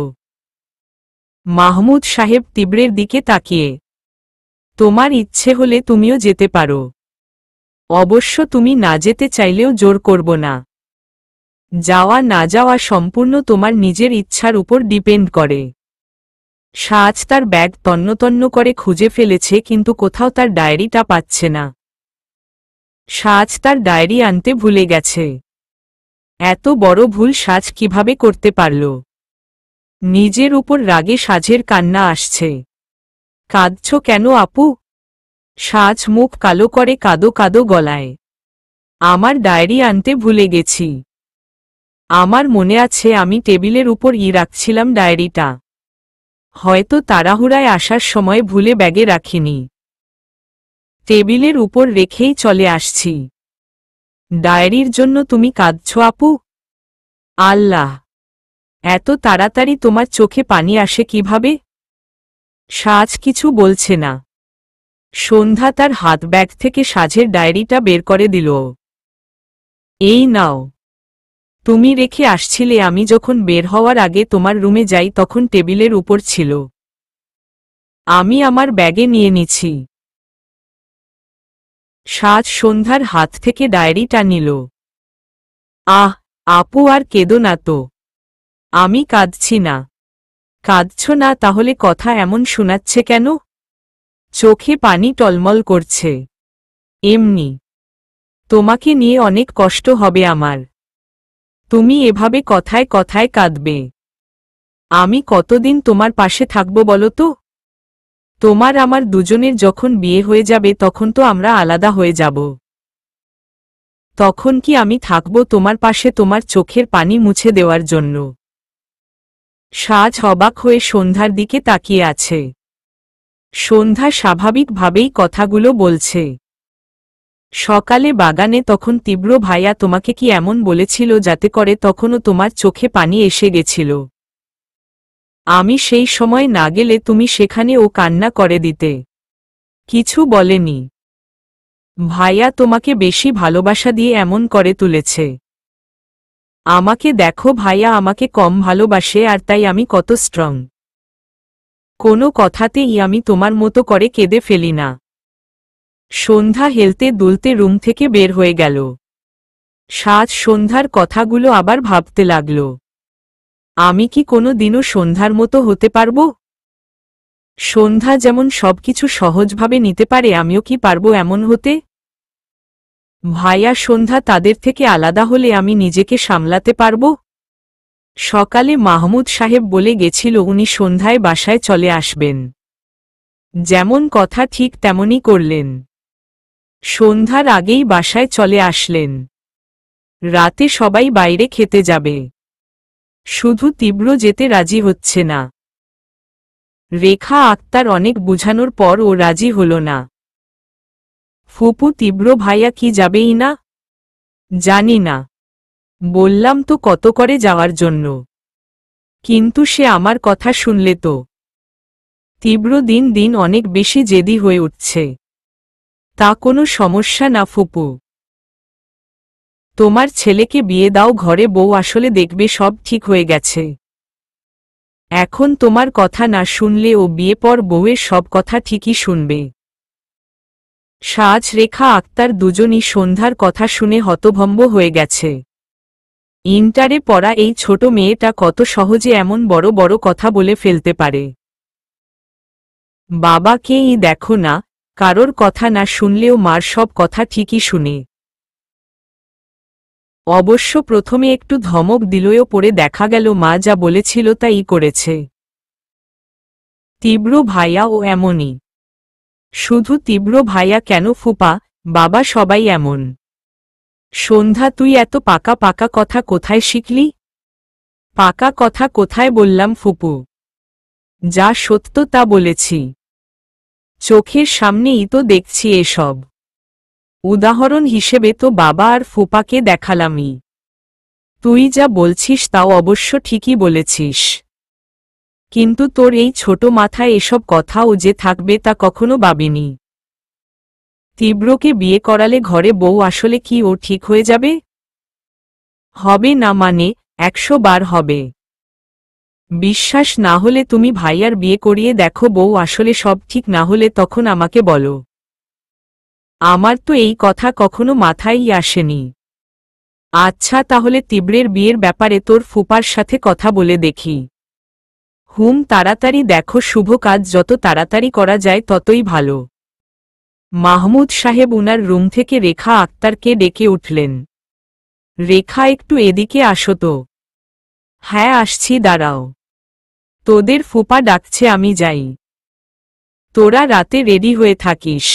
মাহমুদ সাহেব তীব্রের দিকে তাকিয়ে, তোমার ইচ্ছে হলে তুমিও যেতে পারো। অবশ্য তুমি না যেতে চাইলেও জোর করব না। যাওয়া না যাওয়া সম্পূর্ণ তোমার নিজের ইচ্ছার উপর ডিপেন্ড করে। সাজ তার ব্যাগ তন্নতন্ন করে খুঁজে ফেলেছে, কিন্তু কোথাও তার ডায়েরিটা পাচ্ছে না। সাজ তার ডায়েরি আনতে ভুলে গেছে। এত বড় ভুল সাজ কিভাবে করতে পারল? নিজের উপর রাগে সাজের কান্না আসছে। কাঁদছ কেন আপু? সাজ মুখ কালো করে কাঁদো কাঁদো গলায়, আমার ডায়েরি আনতে ভুলে গেছি। আমার মনে আছে আমি টেবিলের উপর রাখছিলাম ডায়েরিটা। হয়তো তাড়াহুড়ায় আসার সময় ভুলে ব্যাগে রাখিনি। টেবিলের উপর রেখেই চলে আসছি। ডায়েরির জন্য তুমি কাঁদছ আপু? আল্লাহ, এত তাড়াতাড়ি তোমার চোখে পানি আসে কিভাবে? সাজ কিছু বলছে না। সন্ধ্যা তার হাত ব্যাগ থেকে সাজের ডায়েরিটা বের করে দিল। এই নাও, তুমি রেখে আসছিলে, আমি যখন বের হওয়ার আগে তোমার রুমে যাই তখন টেবিলের উপর ছিল। আমি আমার ব্যাগে নিয়ে নিছি। সাজ সন্ধ্যার হাত থেকে ডায়েরিটা নিল। আহ, আপু আর কেঁদো না তো। আমি কাঁদছি না। কাঁদছ না তাহলে কথা এমন শোনাচ্ছে কেন? চোখে পানি টলমল করছে। এমনি। তোমাকে নিয়ে অনেক কষ্ট হবে আমার। তুমি এভাবে কথায় কথায় কাঁদবে। আমি কতদিন তোমার পাশে থাকব বলো তো? তোমার আমার দুজনের যখন বিয়ে হয়ে যাবে তখন তো আমরা আলাদা হয়ে যাব। তখন কি আমি থাকব তোমার পাশে তোমার চোখের পানি মুছে দেওয়ার জন্য? সাজ অবাক হয়ে সন্ধ্যার দিকে তাকিয়ে আছে। সন্ধ্যা স্বাভাবিকভাবেই কথাগুলো বলছে। সকালে বাগানে তখন তীব্র ভাইয়া তোমাকে কি এমন বলেছিল যাতে করে তখনও তোমার চোখে পানি এসে গেছিল? আমি সেই সময় না গেলে তুমি সেখানে ও কান্না করে দিতে। কিছু বলেনি? ভাইয়া তোমাকে বেশি ভালোবাসা দিয়ে এমন করে তুলেছে। আমাকে দেখো ভাইয়া আমাকে কম ভালোবাসে আর তাই আমি কত স্ট্রং। কোনো কথাতেই আমি তোমার মতো করে কেঁদে ফেলি না। সন্ধ্যা হেলতে দুলতে রুম থেকে বের হয়ে গেল। সাজ সন্ধ্যার কথাগুলো আবার ভাবতে লাগল। আমি কি কোনো দিনও সন্ধ্যার মতো হতে পারব? সন্ধ্যা যেমন সবকিছু সহজভাবে নিতে পারে আমিও কি পারবো এমন হতে? ভাইয়া সন্ধ্যা তাদের থেকে আলাদা হলে আমি নিজেকে সামলাতে পারব? সকালে মাহমুদ সাহেব বলে গেছিল উনি সন্ধ্যায় বাসায় চলে আসবেন। যেমন কথা ঠিক তেমনই করলেন। সন্ধ্যার আগেই বাসায় চলে আসলেন। রাতে সবাই বাইরে খেতে যাবে। শুধু তীব্র যেতে রাজি হচ্ছে না। রেখা আক্তার অনেক বুঝানোর পর ও রাজি হল না। ফুপু তীব্র ভাইয়া কি যাবেই না? জানি না। বললাম তো কত করে যাওয়ার জন্য। কিন্তু সে আমার কথা শুনলে তো। তীব্র দিন দিন অনেক বেশি জেদি হয়ে উঠছে। তা কোনো সমস্যা না ফুপু। তোমার ছেলেকে বিয়ে দাও, ঘরে বউ আসলে দেখবে সব ঠিক হয়ে গেছে। এখন তোমার কথা না শুনলে ও বিয়ে পর বউয়ের সব কথা ঠিকই শুনবে। সাজ রেখা আক্তার দুজনই সন্ধ্যার কথা শুনে হতভম্ব হয়ে গেছে। ইন্টারে পড়া এই ছোট মেয়েটা কত সহজে এমন বড় বড় কথা বলে ফেলতে পারে। বাবাকেই দেখো না, কারোর কথা না শুনলেও মার সব কথা ঠিকই শুনে। অবশ্য প্রথমে একটু ধমক দিলও পরে দেখা গেল মা যা বলেছিল তাই করেছে। তীব্র ভাইয়াও এমনই। শুধু তীব্র ভাইয়া কেন ফুপা, বাবা সবাই এমন। সন্ধ্যা তুই এত পাকা পাকা কথা কোথায় শিখলি? পাকা কথা কোথায় বললাম ফুপু। যা সত্য তা বলেছি। চোখের সামনেই তো দেখছি এসব। উদাহরণ হিসেবে তো বাবা আর ফুপাকে দেখালামই। তুই যা বলছিস তাও অবশ্য ঠিকই বলেছিস। কিন্তু তোর এই ছোট মাথায় এসব কথাও যে থাকবে তা কখনো ভাবিনি। তীব্রকে বিয়ে করালে ঘরে বউ আসলে কি ও ঠিক হয়ে যাবে? হবে না মানে 100 বার হবে। বিশ্বাস না হলে তুমি ভাইয়ার বিয়ে করিয়ে দেখো, বউ আসলে সব ঠিক না হলে তখন আমাকে বলো। আমার তো এই কথা কখনো মাথায়ই আসেনি। আচ্ছা তাহলে তীব্রের বিয়ের ব্যাপারে তোর ফুপার সাথে কথা বলে দেখি। তাড়াতাড়ি দেখো, শুভ কাজ যত তাড়াতাড়ি করা যায় ততই ভালো। মাহমুদ সাহেব উনার রুম থেকে রেখা আক্তারকে ডেকে উঠলেন। রেখা একটু এদিকে আসো তো। হ্যাঁ আসছি, দাঁড়াও। তোদের ফুপা ডাকছে, আমি যাই। তোরা রাতে রেডি হয়ে থাকিস।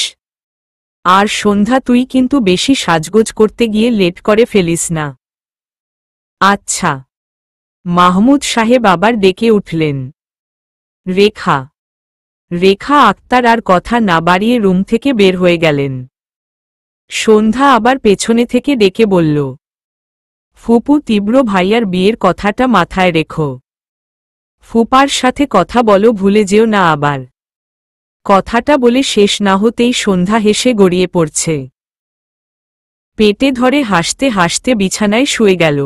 আর সন্ধ্যা তুই কিন্তু বেশি সাজগোজ করতে গিয়ে লেট করে ফেলিস না। আচ্ছা। মাহমুদ সাহেব আবার ডেকে উঠলেন। রেখা রেখা আক্তার আর কথা না বাড়িয়ে রুম থেকে বের হয়ে গেলেন। সন্ধ্যা আবার পেছনে থেকে ডেকে বলল, ফুপু তীব্র ভাইয়ার বিয়ের কথাটা মাথায় রেখো। ফুপার সাথে কথা বলো, ভুলে যেও না আবার। কথাটা বলে শেষ না হতেই সন্ধ্যা হেসে গড়িয়ে পড়ছে। পেটে ধরে হাসতে হাসতে বিছানায় শুয়ে গেল।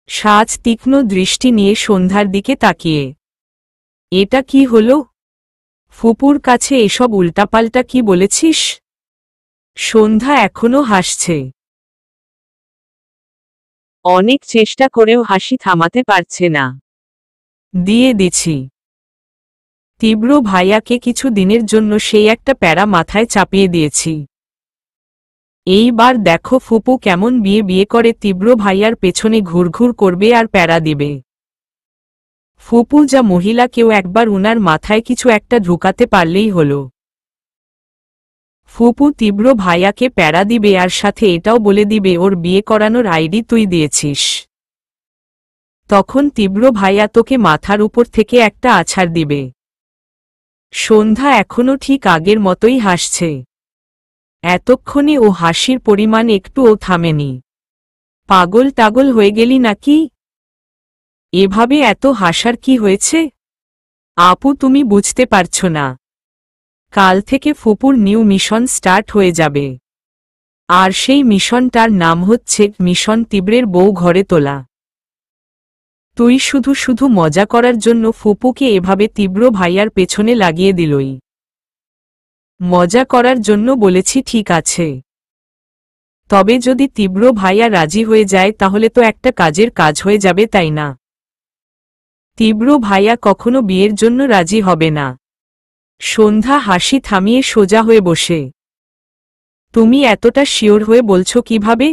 সাজ তীক্ষ্ণ দৃষ্টি নিয়ে সন্ধ্যার দিকে তাকিয়ে, এটা কি হলো? ফুপুর কাছে এসব উল্টাপাল্টা কি বলেছিস? সন্ধ্যা এখনো হাসছে। অনেক চেষ্টা করেও হাসি থামাতে পারছে না। দিয়ে দিছি। তীব্র ভাইয়াকে কিছু দিনের জন্য সেই একটা প্যারা মাথায় চাপিয়ে দিয়েছি। এইবার দেখো ফুপু কেমন বিয়ে বিয়ে করে তীব্র ভাইয়ার পেছনে ঘুরঘুর করবে আর প্যারা দিবে। ফুপু যা মহিলা, কেউ একবার উনার মাথায় কিছু একটা ঢুকাতে পারলেই হলো। ফুপু তীব্র ভাইয়াকে প্যারা দিবে আর সাথে এটাও বলে দিবে ওর বিয়ে করানোর আইডি তুই দিয়েছিস। তখন তীব্র ভাইয়া তোকে মাথার উপর থেকে একটা আছাড় দিবে। সন্ধ্যা এখনো ঠিক আগের মতোই হাসছে। এতক্ষণে ও হাসির পরিমাণ একটুও থামেনি। পাগল টাগল হয়ে গেলি নাকি? এভাবে এত হাসার কি হয়েছে? আপু তুমি বুঝতে পারছো না, কাল থেকে ফুপুর নিউ মিশন স্টার্ট হয়ে যাবে। আর সেই মিশনটার নাম হচ্ছে মিশন তীব্রের বউ ঘরে তোলা। তুই শুধু শুধু মজা করার জন্য ফুপুকে এভাবে তীব্র ভাইয়ার পেছনে লাগিয়ে দিলই। মজা করার জন্য বলেছি ঠিক আছে, তবে যদি তীব্র ভাইয়া রাজি হয়ে যায় তাহলে তো একটা কাজের কাজ হয়ে যাবে, তাই না? তীব্র ভাইয়া কখনো বিয়ের জন্য রাজি হবে না। সন্ধ্যা হাসি থামিয়ে সোজা হয়ে বসে। তুমি এতটা শিওর হয়ে বলছো কিভাবে?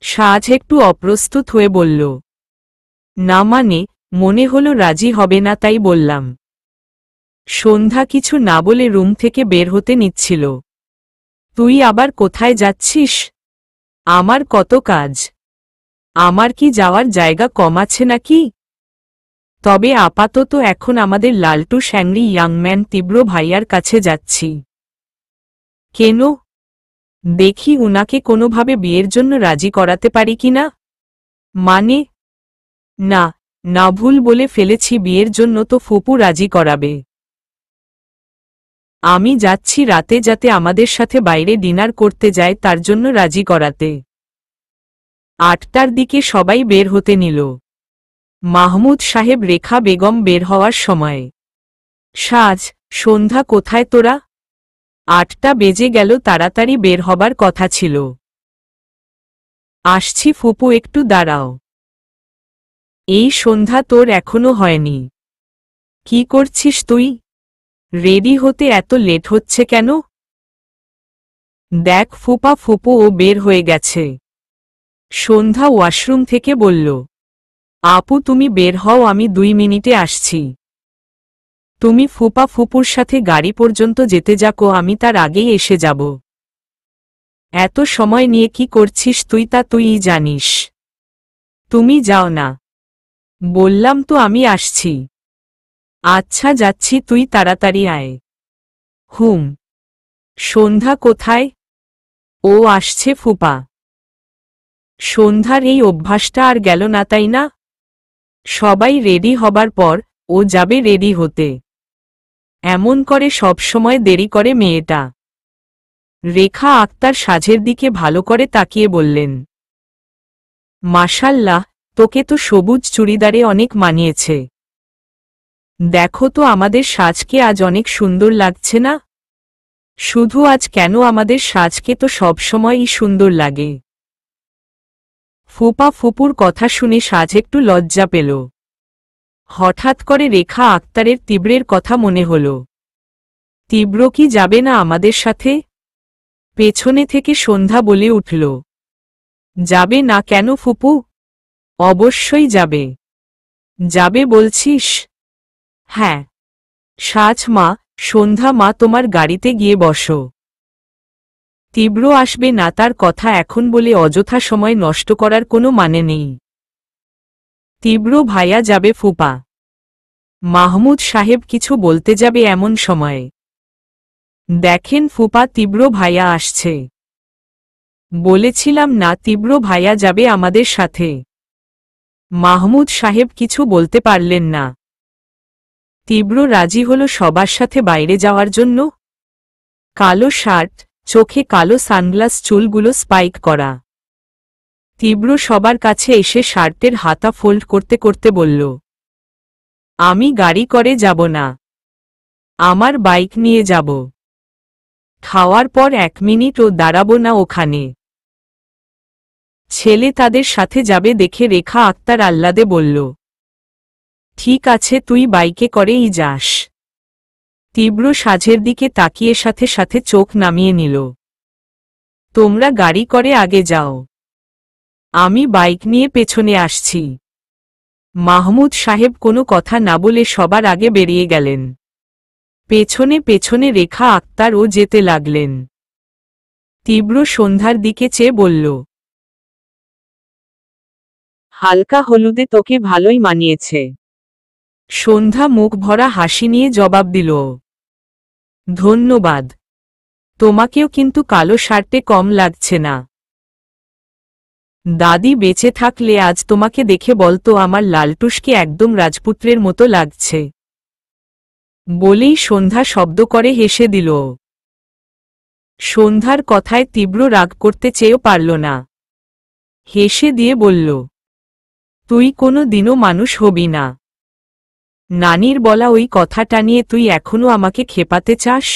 সাজ একটু অপ্রস্তুত হয়ে বলল। না মানে, মনে হলো রাজি হবে না তাই বললাম। সন্ধ্যা কিছু না বলে রুম থেকে বের হতে নিচ্ছিল। তুই আবার কোথায় যাচ্ছিস? আমার কত কাজ। আমার কি যাওয়ার জায়গা কম আছে নাকি? তবে আপাতত এখন আমাদের লালটু শ্যাংরি ইয়াংম্যান তীব্র ভাইয়ার কাছে যাচ্ছি। কেন? দেখি উনাকে কোনোভাবে বিয়ের জন্য রাজি করাতে পারি কিনা। মানে? না, না ভুল বলে ফেলেছি, বিয়ের জন্য তো ফুপু রাজি করাবে। আমি যাচ্ছি রাতে যাতে আমাদের সাথে বাইরে ডিনার করতে যায়, তার জন্য রাজি করাতে। 8টার দিকে সবাই বের হতে নিল। মাহমুদ সাহেব রেখা বেগম বের হওয়ার সময়। সাজ, সন্ধ্যা কোথায় তোরা? 8টা বেজে গেল, তাড়াতাড়ি বের হবার কথা ছিল। আসছি ফুপু, একটু দাঁড়াও। এই সন্ধ্যা, তোর এখনো হয়নি? কি করছিস তুই? রেডি হতে এত লেট হচ্ছে কেন? দেখ ফুপা, ফুপু ও বের হয়ে গেছে। সন্ধ্যা ওয়াশরুম থেকে বলল। আপু তুমি বের হও, আমি 2 মিনিটে আসছি। তুমি ফুপা ফুপুর সাথে গাড়ি পর্যন্ত যেতে যাকো, আমি তার আগেই এসে যাব। এত সময় নিয়ে কি করছিস তুই, তা তুইই জানিস। তুমি যাও না। বললাম তো আমি আসছি। আচ্ছা যাচ্ছি, তুই তাড়াতাড়ি আয়। হুম। সন্ধ্যা কোথায়? ও আসছে ফুপা। সন্ধ্যার এই অভ্যাসটা আর গেল না, তাই না? সবাই রেডি হবার পর ও যাবে রেডি হতে। এমন করে সব সময় দেরি করে মেয়েটা। রেখা আক্তার সাজের দিকে ভালো করে তাকিয়ে বললেন, মাশাল্লাহ, তোকে তো সবুজ চুড়িদারে অনেক মানিয়েছে। দেখো তো আমাদের সাজকে আজ অনেক সুন্দর লাগছে না? শুধু আজ কেন, আমাদের সাজকে তো সবসময়ই সুন্দর লাগে। ফুপা ফুপুর কথা শুনে সাজ একটু লজ্জা পেল। হঠাৎ করে রেখা আক্তারের তীব্রের কথা মনে হল। তীব্র কি যাবে না আমাদের সাথে? পেছনে থেকে সন্ধ্যা বলে উঠল, যাবে না কেন ফুপু? অবশ্যই যাবে। যাবে বলছিস? হ্যাঁ। সাজ মা, সন্ধ্যা মা, তোমার গাড়িতে গিয়ে বসো। তীব্র আসবে না, তার কথা এখন বলে অযথা সময় নষ্ট করার কোনো মানে নেই। তীব্র ভাইয়া যাবে ফুপা। মাহমুদ সাহেব কিছু বলতে যাবে এমন সময়ে দেখেন ফুপা, তীব্র ভাইয়া আসছে। বলেছিলাম না তীব্র ভাইয়া যাবে আমাদের সাথে। মাহমুদ সাহেব কিছু বলতে পারলেন না। তীব্র রাজি হল সবার সাথে বাইরে যাওয়ার জন্য। কালো শার্ট, চোখে কালো সানগ্লাস, চুলগুলো স্পাইক করা। তীব্র সবার কাছে এসে শার্টের হাতা ফোল্ড করতে করতে বলল, আমি গাড়ি করে যাব না, আমার বাইক নিয়ে যাব। খাওয়ার পর 1 মিনিটও দাঁড়াবো না ওখানে। ছেলে তাদের সাথে যাবে দেখে রেখা আক্তার আহ্লাদে বলল, ঠিক আছে তুই বাইকে করেই যাস। তীব্র সাজের দিকে তাকিয়ে সাথে সাথে চোখ নামিয়ে নিল। তোমরা গাড়ি করে আগে যাও, আমি বাইক নিয়ে পেছনে আসছি। মাহমুদ সাহেব কোনো কথা না বলে সবার আগে বেরিয়ে গেলেন। পেছনে পেছনে রেখা আক্তারও যেতে লাগলেন। তীব্র সন্ধ্যার দিকে চেয়ে বলল, হালকা হলুদে তোকে ভালোই মানিয়েছে। সন্ধ্যা মুখ ভরা হাসি নিয়ে জবাব দিল, ধন্যবাদ। তোমাকেও কিন্তু কালো শার্টে কম লাগছে না। দাদি বেঁচে থাকলে আজ তোমাকে দেখে বলতো আমার লালটুসকে একদম রাজপুত্রের মতো লাগছে। বলেই সন্ধ্যা শব্দ করে হেসে দিল। সন্ধ্যার কথায় তীব্র রাগ করতে চেয়েও পারল না। হেসে দিয়ে বলল, তুই কোনো দিনও মানুষ হবি না। নানির বলা ওই কথাটা নিয়ে তুই এখনো আমাকে খেপাতে চাস?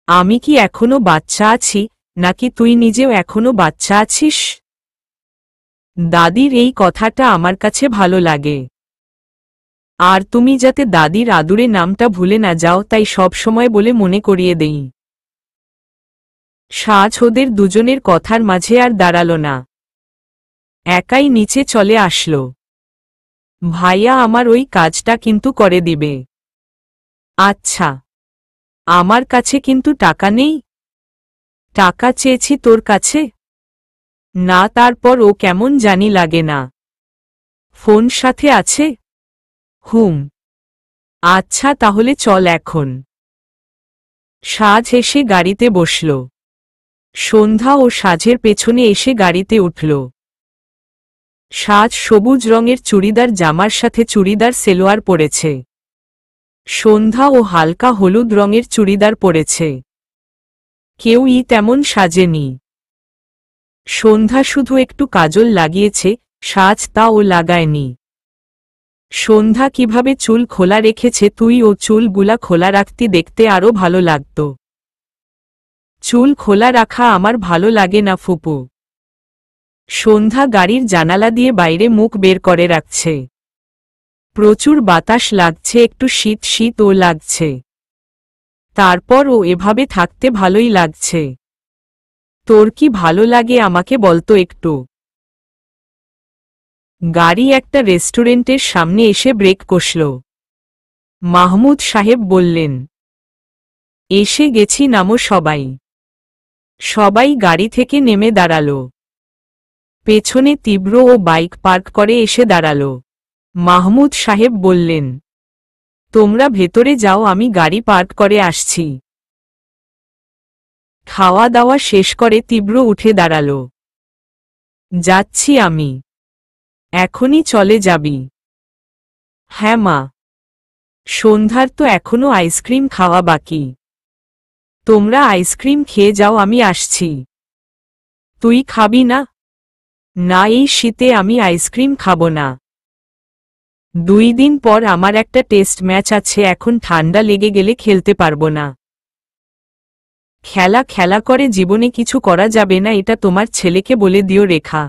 আমি কি এখনো বাচ্চা আছি, নাকি তুই নিজেও এখনো বাচ্চা আছিস? দাদির এই কথাটা আমার কাছে ভালো লাগে। আর তুমি যাতে দাদির আদুরে নামটা ভুলে না যাও তাই সব সময় বলে মনে করিয়ে দেই। সাজ ওদের দুজনের কথার মাঝে আর দাঁড়াল না, একাই নিচে চলে আসলো। ভাইয়া আমার ওই কাজটা কিন্তু করে দিবে। আচ্ছা, আমার কাছে কিন্তু টাকা নেই। টাকা চেয়েছি তোর কাছে? না, তারপর ও কেমন জানি লাগে না। ফোন সাথে আছে? হুম। আচ্ছা তাহলে চল এখন। সাজ এসে গাড়িতে বসল। সন্ধ্যা ও সাজের পেছনে এসে গাড়িতে উঠল। সাজ সবুজ রঙের চুড়িদার জামার সাথে চুড়িদার সেলোয়ার পরেছে। সন্ধ্যা ও হালকা হলুদ রঙের চুড়িদার পরেছে। কেউই তেমন সাজেনি। সন্ধ্যা শুধু একটু কাজল লাগিয়েছে, সাজ তাও লাগায়নি। সন্ধ্যা কিভাবে চুল খোলা রেখেছে, তুই ও চুলগুলা খোলা রাখতে দেখতে আরো ভালো লাগত। চুল খোলা রাখা আমার ভালো লাগে না ফুপু। সন্ধ্যা গাড়ির জানালা দিয়ে বাইরে মুখ বের করে রাখছে। প্রচুর বাতাস লাগছে, একটু শীত শীতও লাগছে। তারপর ও এভাবে থাকতে ভালোই লাগছে। তোর কি ভালো লাগে আমাকে বলতো একটু। গাড়ি একটা রেস্টুরেন্টের সামনে এসে ব্রেক কষল। মাহমুদ সাহেব বললেন, এসে গেছি, নামো সবাই। সবাই গাড়ি থেকে নেমে দাঁড়াল। পেছনে তীব্র ও বাইক পার্ক করে এসে দাঁড়াল। মাহমুদ সাহেব বললেন, তোমরা ভেতরে যাও, আমি গাড়ি পার্ক করে আসছি। খাওয়া দাওয়া শেষ করে তীব্র উঠে দাঁড়াল। যাচ্ছি আমি। এখনই চলে যাবি? হ্যাঁ মা। সন্ধ্যার তো এখনো আইসক্রিম খাওয়া বাকি। তোমরা আইসক্রিম খেয়ে যাও, আমি আসছি। তুই খাবি না? না, এই শীতে আমি আইসক্রিম খাবো না। 2 দিন পর আমার একটা টেস্ট ম্যাচ আছে, এখন ঠান্ডা লেগে গেলে খেলতে পারবো না। খেলা খেলা করে জীবনে কিছু করা যাবে না, এটা তোমার ছেলেকে বলে দিও রেখা।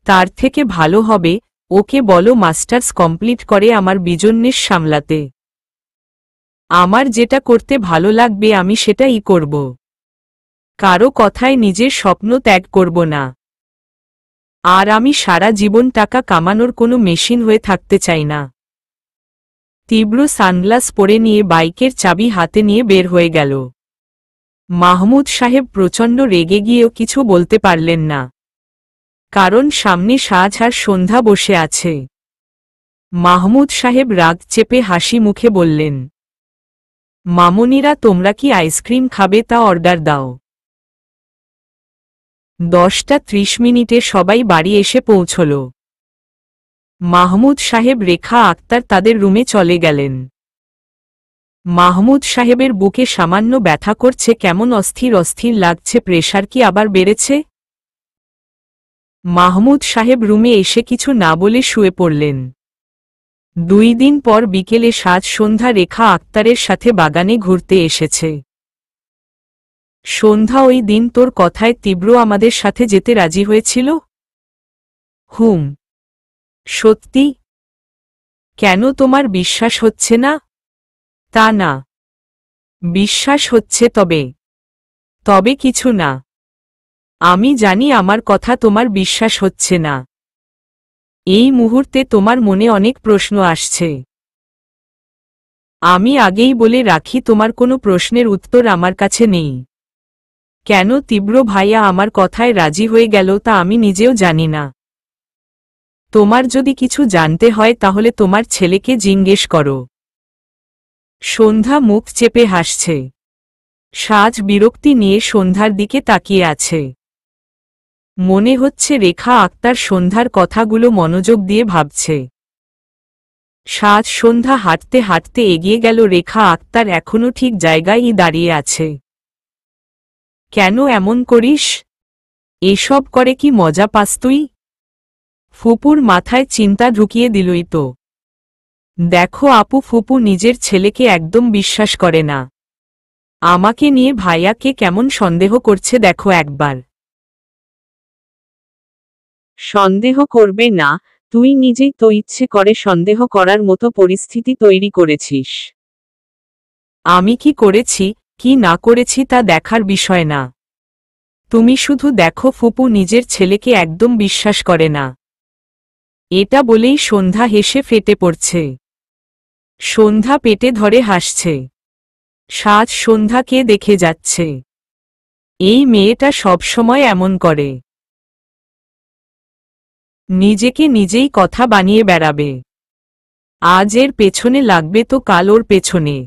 তার থেকে ভালো হবে ওকে বলো মাস্টার্স কমপ্লিট করে আমার বিজনেস সামলাতে। আমার যেটা করতে ভালো লাগবে আমি সেটাই করব। কারো কথায় নিজের স্বপ্ন ত্যাগ করব না। আর আমি সারা জীবন টাকা কামানোর কোনো মেশিন হয়ে থাকতে চাই না। তীব্র সানগ্লাস পরে নিয়ে বাইকের চাবি হাতে নিয়ে বের হয়ে গেল। মাহমুদ সাহেব প্রচণ্ড রেগে গিয়েও কিছু বলতে পারলেন না, কারণ সামনে সাজ আর সন্ধ্যা বসে আছে। মাহমুদ সাহেব রাগ চেপে হাসি মুখে বললেন, মামুনিরা তোমরা কি আইসক্রিম খাবে তা অর্ডার দাও। 10:30 সবাই বাড়ি এসে পৌঁছল। মাহমুদ সাহেব রেখা আক্তার তাদের রুমে চলে গেলেন। মাহমুদ সাহেবের বুকে সামান্য ব্যথা করছে, কেমন অস্থির অস্থির লাগছে, প্রেশার কি আবার বেড়েছে? মাহমুদ সাহেব রুমে এসে কিছু না বলে শুয়ে পড়লেন। 2 দিন পর বিকেলে সাজ সন্ধ্যা রেখা আক্তারের সাথে বাগানে ঘুরতে এসেছে। সন্ধ্যা, ওই দিন তোর কথায় তীব্র আমাদের সাথে যেতে রাজি হয়েছিল? হুম। সত্যি? কেন তোমার বিশ্বাস হচ্ছে না? তা না, বিশ্বাস হচ্ছে, তবে কিছু না। আমি জানি আমার কথা তোমার বিশ্বাস হচ্ছে না। এই মুহূর্তে তোমার মনে অনেক প্রশ্ন আসছে। আমি আগেই বলে রাখি, তোমার কোনো প্রশ্নের উত্তর আমার কাছে নেই। কেন তীব্র ভাইয়া আমার কথায় রাজি হয়ে গেল তা আমি নিজেও জানি না। তোমার যদি কিছু জানতে হয় তাহলে তোমার ছেলেকে জিজ্ঞেস করো। সন্ধ্যা মুখ চেপে হাসছে। সাজ বিরক্তি নিয়ে সন্ধ্যার দিকে তাকিয়ে আছে। মনে হচ্ছে রেখা আক্তার সন্ধ্যার কথাগুলো মনোযোগ দিয়ে ভাবছে। সাজ সন্ধ্যা হাঁটতে হাঁটতে এগিয়ে গেল। রেখা আক্তার এখনো ঠিক জায়গায়ই দাঁড়িয়ে আছে। কেন এমন করিস? এসব করে কি মজা পাস তুই? ফুপুর মাথায় চিন্তা ঢুকিয়ে দিলই তো। দেখো আপু, ফুপু নিজের ছেলেকে একদম বিশ্বাস করে না। আমাকে নিয়ে ভাইয়াকে কেমন সন্দেহ করছে দেখো একবার। সন্দেহ করবে না, তুই নিজেই তো ইচ্ছে করে সন্দেহ করার মতো পরিস্থিতি তৈরি করেছিস। আমি কি করেছি কি না করেছি তা দেখার বিষয় না। তুমি শুধু দেখো ফুপু নিজের ছেলেকে একদম বিশ্বাস করে না। এটা বলেই সন্ধ্যা হেসে ফেটে পড়ছে। সন্ধ্যা পেটে ধরে হাসছে। সাজ সন্ধ্যাকে দেখে যাচ্ছে। এই মেয়েটা সবসময় এমন করে। নিজেকে নিজেই কথা বানিয়ে বেড়াবে। আজ এর পেছনে লাগবে তো কাল ওর পেছনে।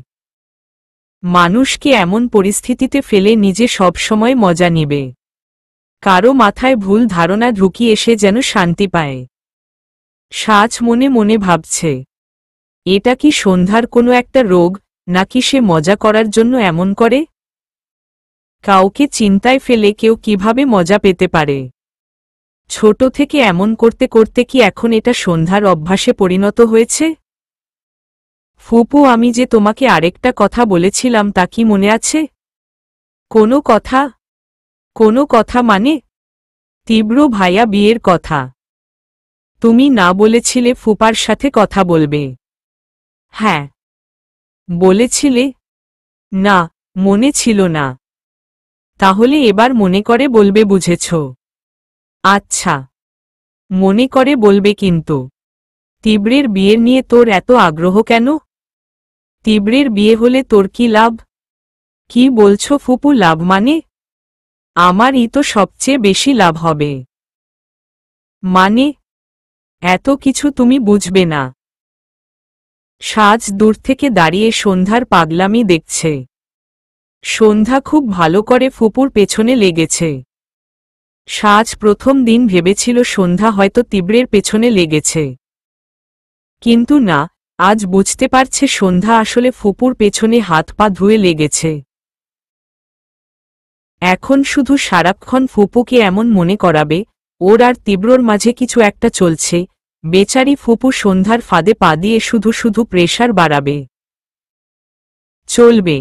মানুষকে এমন পরিস্থিতিতে ফেলে নিজে সবসময় মজা নিবে। কারো মাথায় ভুল ধারণা ঢুকিয়ে এসে যেন শান্তি পায়। সাজ মনে মনে ভাবছে, এটা কি সন্ধ্যার কোনো একটা রোগ, নাকি সে মজা করার জন্য এমন করে? কাউকে চিন্তায় ফেলে কেউ কিভাবে মজা পেতে পারে? ছোট থেকে এমন করতে করতে কি এখন এটা সন্ধ্যার অভ্যাসে পরিণত হয়েছে? ফুপু, আমি যে তোমাকে আরেকটা কথা বলেছিলাম তা কি মনে আছে? কোনো কথা? কোনো কথা মানে? তীব্র ভাইয়া বিয়ের কথা। তুমি না বলেছিলে ফুপার সাথে কথা বলবে? হ্যাঁ। বলেছিলে? না, মনে ছিল না। তাহলে এবার মনে করে বলবে, বুঝেছ? আচ্ছা, মনে করে বলবে। কিন্তু তীব্রের বিয়ের নিয়ে তোর এত আগ্রহ কেন? তীব্রের বিয়ে হলে তোর কি লাভ? কি বলছো ফুপু, লাভ মানে? আমারই তো সবচেয়ে বেশি লাভ হবে। মানে? এত কিছু তুমি বুঝবে না। সাজ দূর থেকে দাঁড়িয়ে সন্ধ্যার পাগলামি দেখছে। সন্ধ্যা খুব ভালো করে ফুপুর পেছনে লেগেছে। সাজ প্রথম দিন ভেবেছিল সন্ধ্যা হয়তো তীব্রের পেছনে লেগেছে। কিন্তু না, আজ বুঝতে পারছে সন্ধ্যা আসলে ফুপুর পেছনে হাত পা ধুয়ে লেগেছে। এখন শুধু সারাক্ষণ ফুপুকে এমন মনে করাবে ওর আর তীব্রর মাঝে কিছু একটা চলছে। বেচারি ফুপু সন্ধ্যার ফাঁদে পা দিয়ে শুধু শুধু প্রেশার বাড়াবে। চলবে।